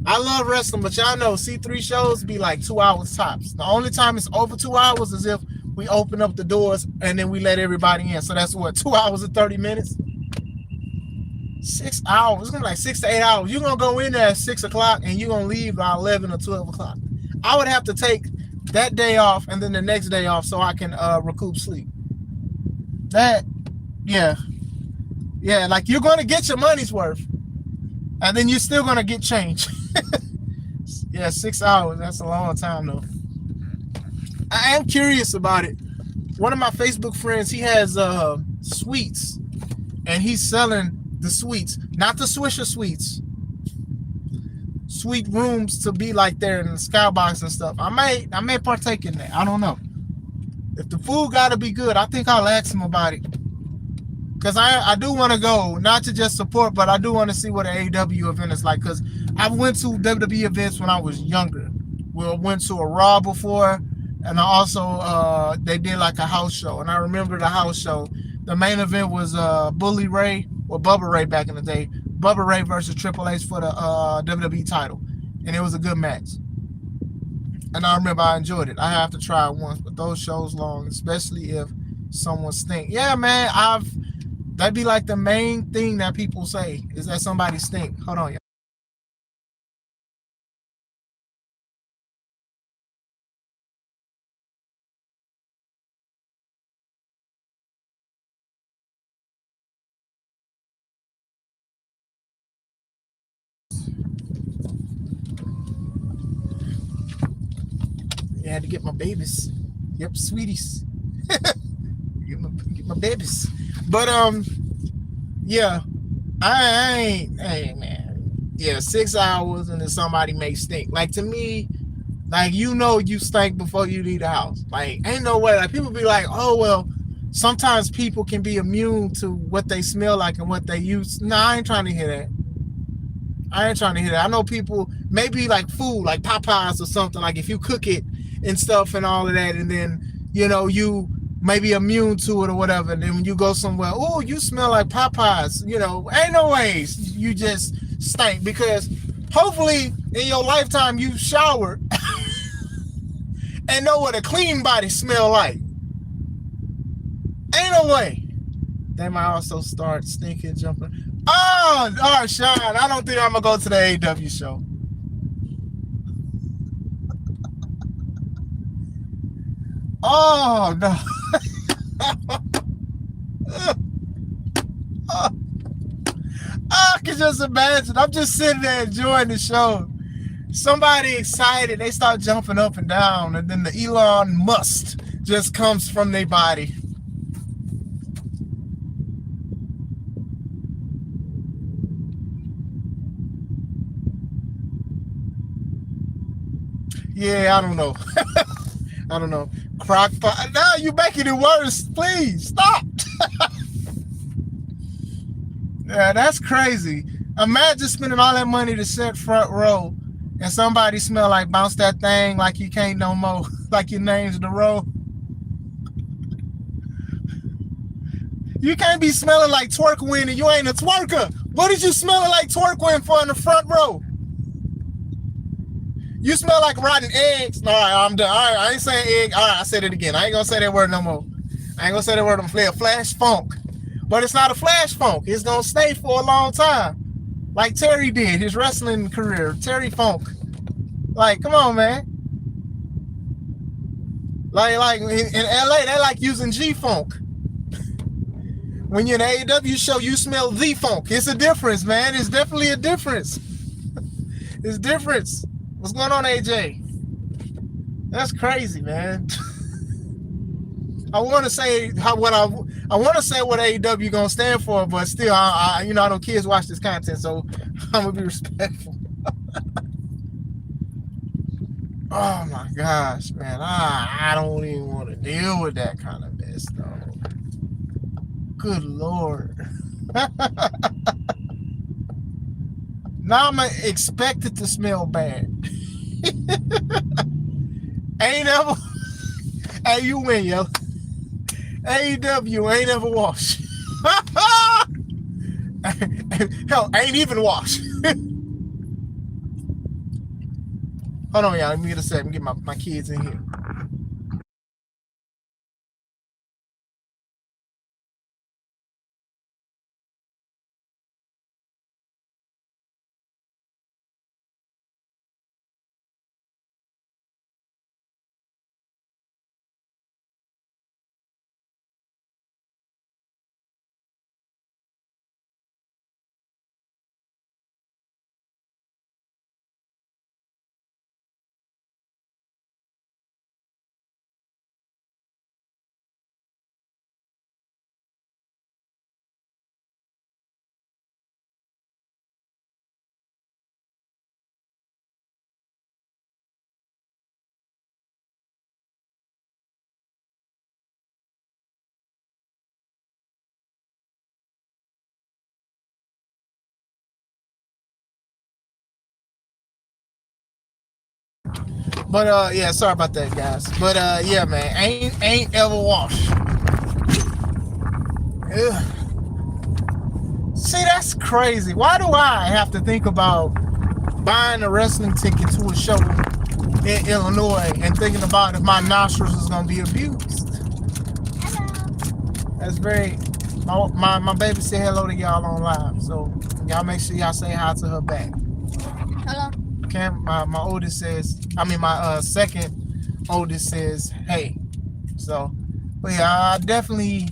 But y'all know C3 shows be like 2 hours tops. The only time it's over 2 hours is if we open up the doors and then we let everybody in. So that's what, 2 hours and 30 minutes? 6 hours. It's gonna be like 6 to 8 hours. You're gonna go in there at 6 o'clock and you're gonna leave by 11 or 12 o'clock. I would have to take that day off and then the next day off so I can recoup sleep. Yeah, like you're gonna get your money's worth and then you're still gonna get change. Yeah, 6 hours. That's a long time though. I am curious about it. One of my Facebook friends, he has suites, and he's selling the suites, not the Swisher suites, suite rooms to be like there in the skybox and stuff. I may partake in that. I don't know. If the food gotta be good, I think I'll ask him about it. Because I do want to go, not to just support, but I do want to see what an AEW event is like. Because I went to WWE events when I was younger. We went to a Raw before, and I also, they did like a house show. And I remember the house show. The main event was Bully Ray, or Bubba Ray back in the day. Bubba Ray versus Triple H for the WWE title. And it was a good match. And I remember I enjoyed it. I have to try it once, but those shows long, especially if someone stink. Yeah, man, that'd be like the main thing that people say is that somebody stink. Hold on, y'all. I had to get my babies. Yep, sweeties. get my babies. But yeah, I ain't. Hey man, yeah, 6 hours and then somebody may stink. Like, to me, like, you stink before you leave the house. Like, ain't no way. Like, people be like, oh well, sometimes people can be immune to what they smell like and what they use. No, I ain't trying to hear that. I ain't trying to hear that. I know people, maybe like food, like Popeyes or something, like if you cook it and stuff and all of that, and then, you may be immune to it or whatever. And then when you go somewhere, oh, you smell like Popeyes, ain't no ways you just stink, because hopefully in your lifetime you showered and know what a clean body smell like. Ain't no way. They might also start stinking, jumping. Oh, all right, Sean. I don't think I'm gonna go to the AEW show. Oh no. I can just imagine. I'm just sitting there enjoying the show. Somebody excited, they start jumping up and down, and then the Elon Musk just comes from their body. Yeah, I don't know. I don't know. Crockpot. Now you're making it worse. Please stop. Yeah, that's crazy. Imagine spending all that money to sit front row and somebody smell like bounce that thing like you can't no more, like your name's the row. You can't be smelling like twerk wind and you ain't a twerker. What did you smelling like twerk wind for in the front row? You smell like rotten eggs. All right, I'm done. All right, I ain't saying egg. All right, I said it again. I ain't gonna say that word no more. I ain't gonna say that word. I'm gonna flash funk. But it's not a flash funk. It's gonna stay for a long time. Like Terry did, his wrestling career. Terry Funk. Like, come on, man. Like in LA, they like using G-Funk. When you're in an AEW show, you smell the funk. It's a difference, man. It's definitely a difference. It's difference. What's going on, AJ? That's crazy, man. I want to say what AEW gonna stand for, but still, I know kids watch this content, so I'm gonna be respectful. Oh my gosh, man, I don't even want to deal with that kind of mess, though. Good Lord. Now I'm expected to smell bad. Ain't ever. Hey, you win, yo. AEW ain't ever washed. Hell, ain't even washed. Hold on, y'all. Let me get a second. Get my kids in here. But yeah, sorry about that, guys. But yeah, man, ain't ever washed. Ugh. See, that's crazy. Why do I have to think about buying a wrestling ticket to a show in Illinois and thinking about if my nostrils is gonna be abused? Hello. That's very. My baby said hello to y'all on live, so y'all make sure y'all say hi to her back. Hello. My oldest says, my second oldest says, hey. So, but yeah, I definitely,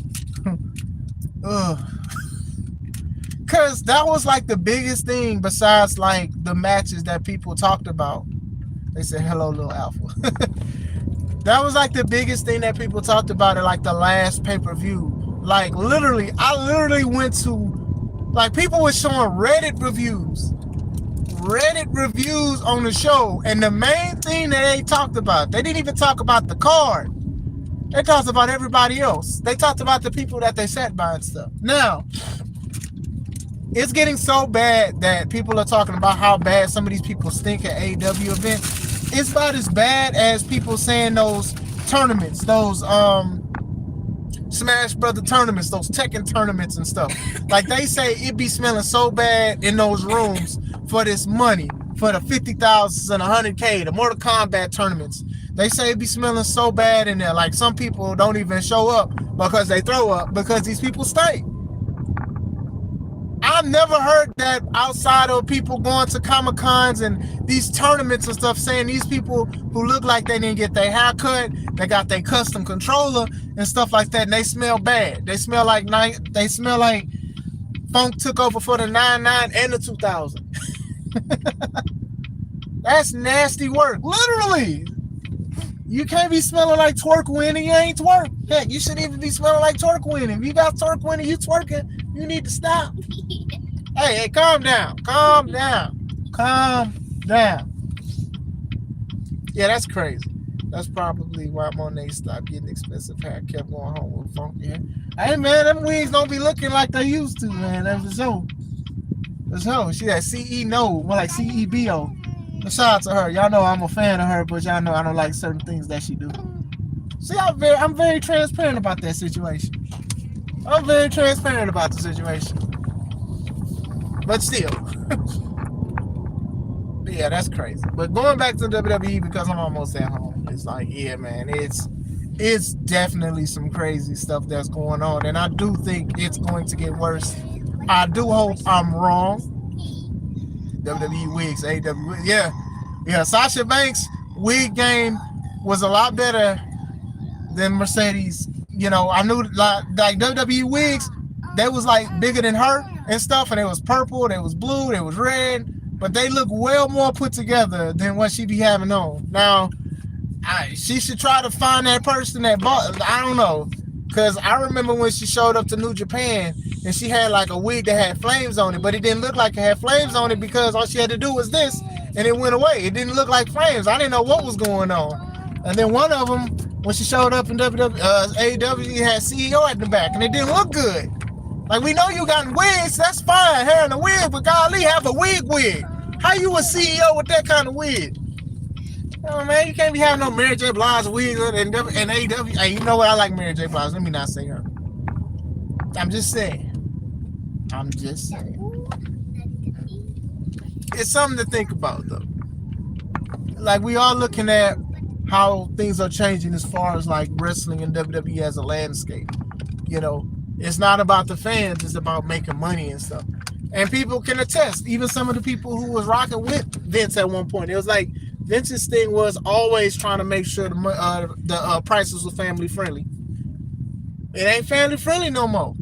because that was like the biggest thing besides like the matches that people talked about. They said, hello, little Alpha. That was like the biggest thing that people talked about at like the last pay-per-view. Like I literally went to, like, people were showing Reddit reviews on the show, and the main thing that they talked about, they didn't even talk about the card. They talked about everybody else. They talked about the people that they sat by and stuff. Now, it's getting so bad that people are talking about how bad some of these people stink at AEW events. It's about as bad as people saying those tournaments, those Smash Brother tournaments, those Tekken tournaments and stuff. Like they say it be smelling so bad in those rooms for this money, for the 50,000s and 100K, the Mortal Kombat tournaments. They say it be smelling so bad in there. Like some people don't even show up because they throw up because these people stink. I've never heard that outside of people going to Comic-Cons and these tournaments and stuff, saying these people who look like they didn't get their hair cut, they got their custom controller and stuff like that, and they smell bad. They smell like Funk took over for the 99 and the 2000. That's nasty work, literally. You can't be smelling like Twerk Winnie, you ain't twerk. Heck, you shouldn't even be smelling like Twerk Winnie. If you got Twerk Winnie, you twerking, you need to stop. Hey, calm down. Calm down. Calm down. Yeah, that's crazy. That's probably why Monet stopped getting expensive hair, kept going home with funky hair. Hey, man, them wigs don't be looking like they used to, man. That's for sure. That's her. She that CE no, more like CEBO. Shout out to her. Y'all know I'm a fan of her, but y'all know I don't like certain things that she do. See, I'm very transparent about that situation. I'm very transparent about the situation. But still. But yeah, that's crazy. But going back to WWE, because I'm almost at home, it's like, yeah, man, it's definitely some crazy stuff that's going on. And I do think it's going to get worse. I do hope I'm wrong. WWE wigs, AEW wigs. Yeah. Sasha Banks' wig game was a lot better than Mercedes. You know, I knew like WWE wigs, they was like bigger than her and stuff, and it was purple, they was blue, they was red, but they look well more put together than what she be having on. Now, she should try to find that person that bought. I don't know, because I remember when she showed up to New Japan and she had like a wig that had flames on it, but it didn't look like it had flames on it because all she had to do was this, and it went away. It didn't look like flames. I didn't know what was going on. And then one of them, when she showed up in AEW, had CEO at the back, and it didn't look good. Like, we know you got wigs, that's fine, hair in a wig, but golly, have a wig. How you a CEO with that kind of wig? Oh, man, you can't be having no Mary J. Blige wig and AEW. Hey, you know what? I like Mary J. Blige. Let me not say her. I'm just saying. It's something to think about, though. Like, we are looking at how things are changing as far as, like, wrestling and WWE as a landscape. You know, it's not about the fans. It's about making money and stuff. And people can attest. Even some of the people who was rocking with Vince at one point. It was like, Vince's thing was always trying to make sure the prices were family friendly. It ain't family friendly no more.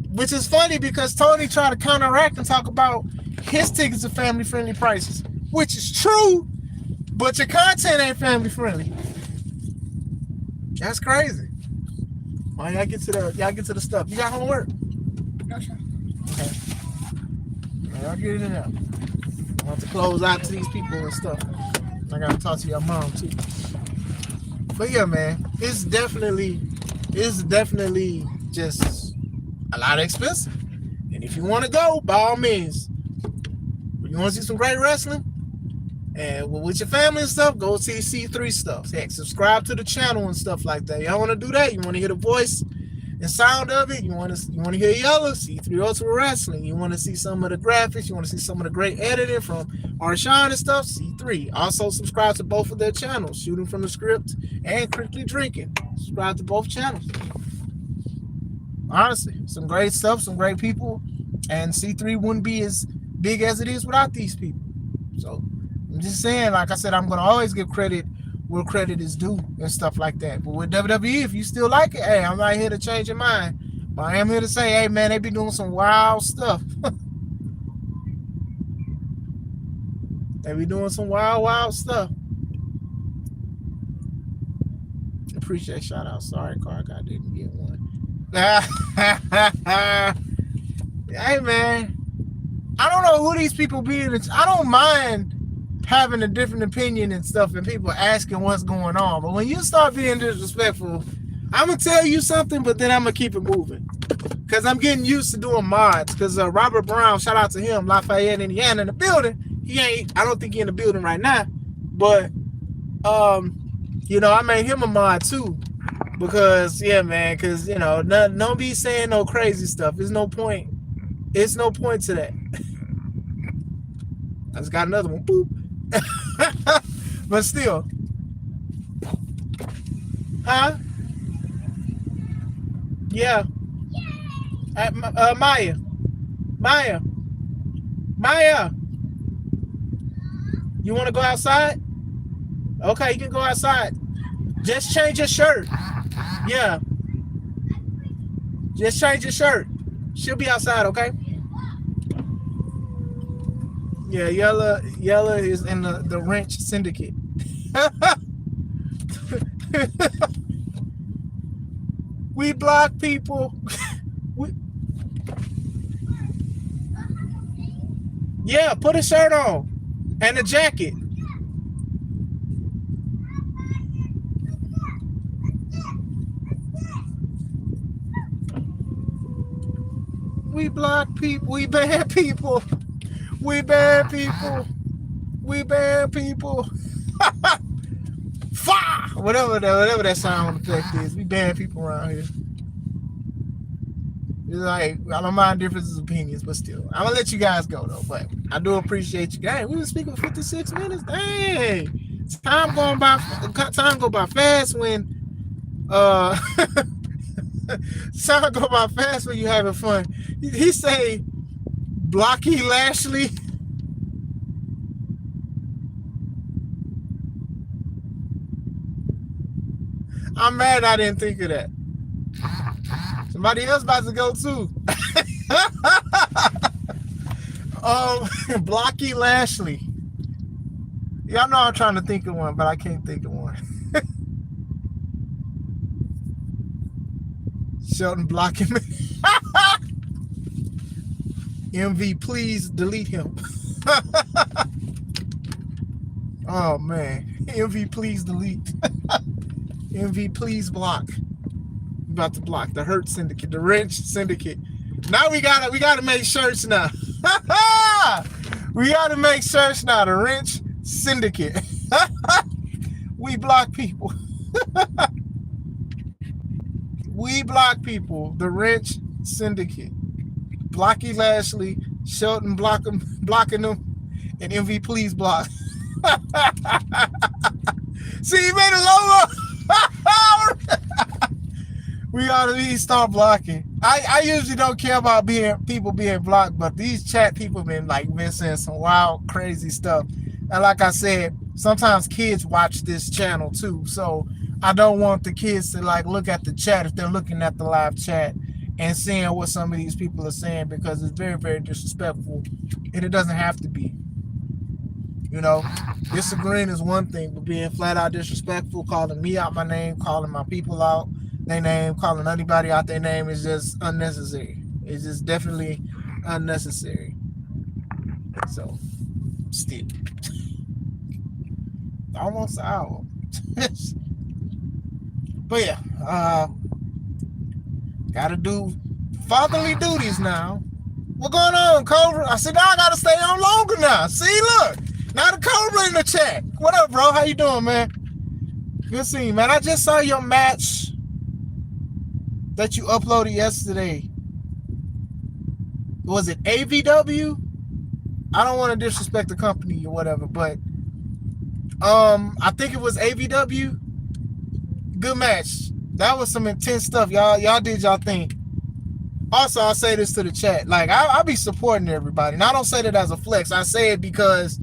Which is funny because Tony tried to counteract and talk about his tickets are family friendly prices, which is true, but your content ain't family friendly. That's crazy. Well, y'all get to the stuff. You got homework? No, sir. Okay. Y'all get it in there. I have to close out to these people and stuff. I gotta talk to your mom too. But yeah, man, it's definitely just a lot expensive. And if you want to go, by all means. If you want to see some great wrestling and with your family and stuff, go see C3 stuff. Heck, subscribe to the channel and stuff like that. Y'all want to do that? You want to hear the voice and sound of it? You want to hear yellow? C3 Ultimate Wrestling. You want to see some of the graphics? You want to see some of the great editing from Arshawn and stuff? C3. Also subscribe to both of their channels, Shooting from the Script and Critically Drinking. Subscribe to both channels. Honestly, some great stuff, some great people, and C3 wouldn't be as big as it is without these people. So I'm just saying, like I said, I'm going to always give credit where credit is due and stuff like that. But with WWE, if you still like it, hey, I'm not here to change your mind. But I am here to say, hey, man, they be doing some wild stuff. They be doing some wild stuff. Appreciate shout out. Sorry, Clark, I didn't get one. Hey, man, I don't know who these people be in. I don't mind having a different opinion and stuff, and people asking what's going on. But when you start being disrespectful, I'm gonna tell you something, but then I'm gonna keep it moving. Cause I'm getting used to doing mods. Cause Robert Brown, shout out to him, Lafayette, Indiana, in the building. I don't think he's in the building right now, but you know, I made him a mod too. Because yeah, man, cause you know, don't be saying no crazy stuff. There's no point. It's no point to that. I just got another one. Boop. But still. Huh? Yeah. Maya. You want to go outside? Okay, you can go outside. Just change your shirt. Yeah. Just change your shirt. She'll be outside, okay? Yeah, Yella is in the wrench syndicate. We block people. Yeah, put a shirt on and a jacket. We block people. We ban people. We ban people. We ban people. Fire! Whatever that sound effect is. We ban people around here. It's like, I don't mind differences of opinions, but still. I'm going to let you guys go, though. But I do appreciate you guys. We were speaking for 56 minutes. Dang. Time go by fast when time go by fast when you having fun. He say Blocky Lashley. I'm mad I didn't think of that. Somebody else about to go too. Blocky Lashley. Y'all know I'm trying to think of one, but I can't think of one. Shelton blocking me. MV, please delete him. Oh man. MV, please delete. MV, please block. I'm about to block the Hurt Syndicate, the Wrench Syndicate. Now we gotta make shirts now. We gotta make shirts now. The Wrench Syndicate. We block people. We block people. The Wrench Syndicate. Blocky Lashley, Shelton blocking them, and MV please block. See, you made a logo. We gotta start blocking. I usually don't care about people being blocked, but these chat people been saying some wild, crazy stuff. And like I said, sometimes kids watch this channel too, so I don't want the kids to look at the chat if they're looking at the live chat and seeing what some of these people are saying, because it's very, very disrespectful, and it doesn't have to be. You know, disagreeing is one thing, but being flat out disrespectful, calling me out my name, calling my people out their name, calling anybody out their name is just unnecessary. It's just definitely unnecessary. So, still. Almost an hour. But yeah, gotta do fatherly duties now. What going on, Cobra? I said, now I gotta stay on longer now. See, look. Now the Cobra in the chat. What up, bro? How you doing, man? Good seeing you, man. I just saw your match that you uploaded yesterday. Was it AVW? I don't want to disrespect the company or whatever, but I think it was AVW. Good match. That was some intense stuff. Y'all did y'all thing. Also, I'll say this to the chat. I'll be supporting everybody. And I don't say that as a flex. I say it because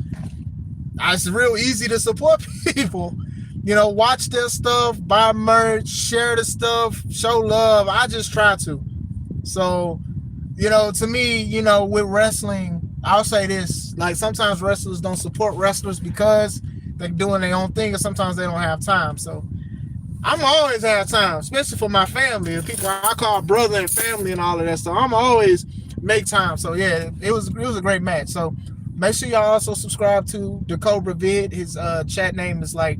it's real easy to support people. You know, watch their stuff, buy merch, share the stuff, show love. I just try to. So, you know, to me, you know, with wrestling, I'll say this. Sometimes wrestlers don't support wrestlers because they're doing their own thing, and sometimes they don't have time. So, I'm always have time, especially for my family, the people I call brother and family and all of that stuff. I'm always make time. So, yeah, it was a great match. So, Make sure y'all also subscribe to the Cobra Vid. His chat name is like,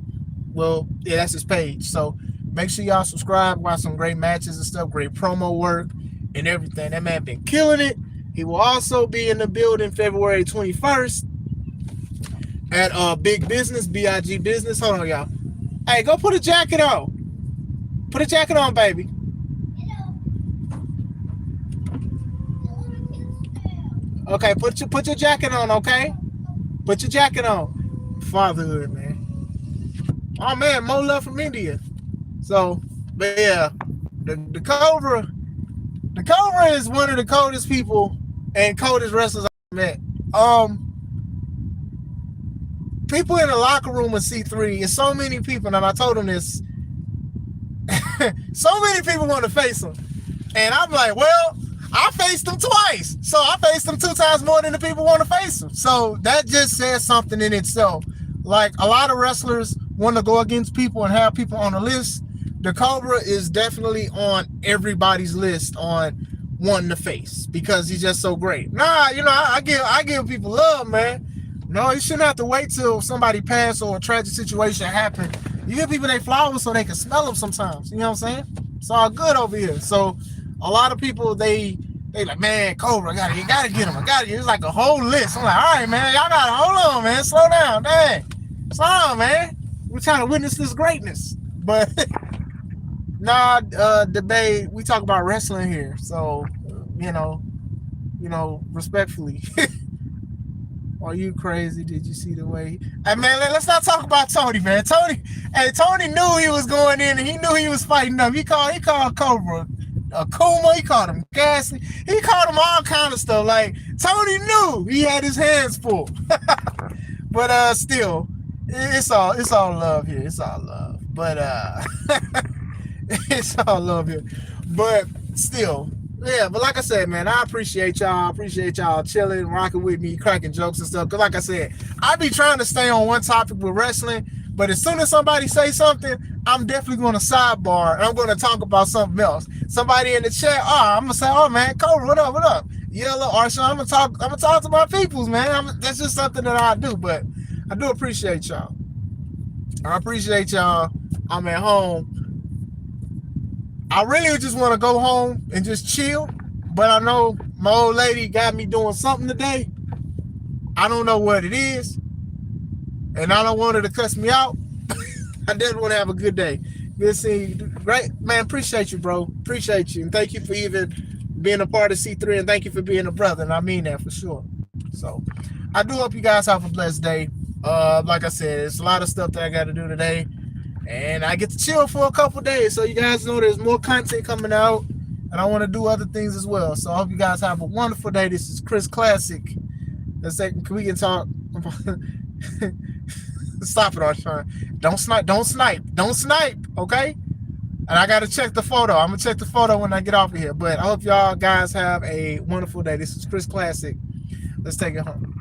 well, yeah, that's his page. So make sure y'all subscribe. Watch some great matches and stuff, great promo work and everything. That man been killing it. He will also be in the building February 21st at Big Business, BIG Business. Hold on, y'all. Hey, go put a jacket on. Put a jacket on, baby. Okay, put your jacket on, okay? Put your jacket on. Fatherhood, man. Oh man, more love from India. So, but yeah, the Cobra is one of the coldest people and coldest wrestlers I've met. People in the locker room with C3, and so many people, and I told them this, so many people want to face him. And I'm like, well, I faced him twice. So I faced him 2 times more than the people want to face him. So that just says something in itself. Like, a lot of wrestlers want to go against people and have people on the list. The Cobra is definitely on everybody's list on wanting to face because he's just so great. Nah, you know, I give people love, man. No, you shouldn't have to wait till somebody passed or a tragic situation happened. You give people their flowers so they can smell them sometimes. You know what I'm saying? It's all good over here. So a lot of people, they like, man, Cobra, you gotta get him. It's like a whole list. I'm like, all right, man, y'all gotta hold on, man. Slow down, dang. Slow down, man. We're trying to witness this greatness. But nah, debate, we talk about wrestling here. So, you know, respectfully. Are you crazy? Did you see the way? Hey, man, let's not talk about Tony, man. Tony knew he was going in and he knew he was fighting up. He called Cobra Akuma. He called him Ghastly. He called him all kind of stuff. Like, Tony knew he had his hands full. But still, it's all love here. It's all love. But it's all love here. But still, yeah, but like I said, man, I appreciate y'all. I appreciate y'all chilling, rocking with me, cracking jokes and stuff. Because like I said, I be trying to stay on one topic with wrestling, but as soon as somebody say something, I'm definitely going to sidebar, and I'm going to talk about something else. Somebody in the chat, I'm going to say, oh, man, Cobra, what up? Yellow, Arsha, I'm going to talk to my peoples, man. That's just something that I do, but I do appreciate y'all. I appreciate y'all. I'm at home. I really just want to go home and just chill, but I know my old lady got me doing something today. I don't know what it is, and I don't want her to cuss me out. I just want to have a good day. Good seeing you. Great, man. Appreciate you, bro. Appreciate you, and thank you for even being a part of C3, and thank you for being a brother, and I mean that for sure. So I do hope you guys have a blessed day. Like I said, it's a lot of stuff that I got to do today. And I get to chill for a couple days, so you guys know there's more content coming out, and I want to do other things as well. So I hope you guys have a wonderful day. This is Chris Classic. Let's say, we can talk. Stop it, Arshawn. Don't snipe, okay? And I gotta check the photo. I'm gonna check the photo when I get off of here. But I hope y'all guys have a wonderful day. This is Chris Classic. Let's take it home.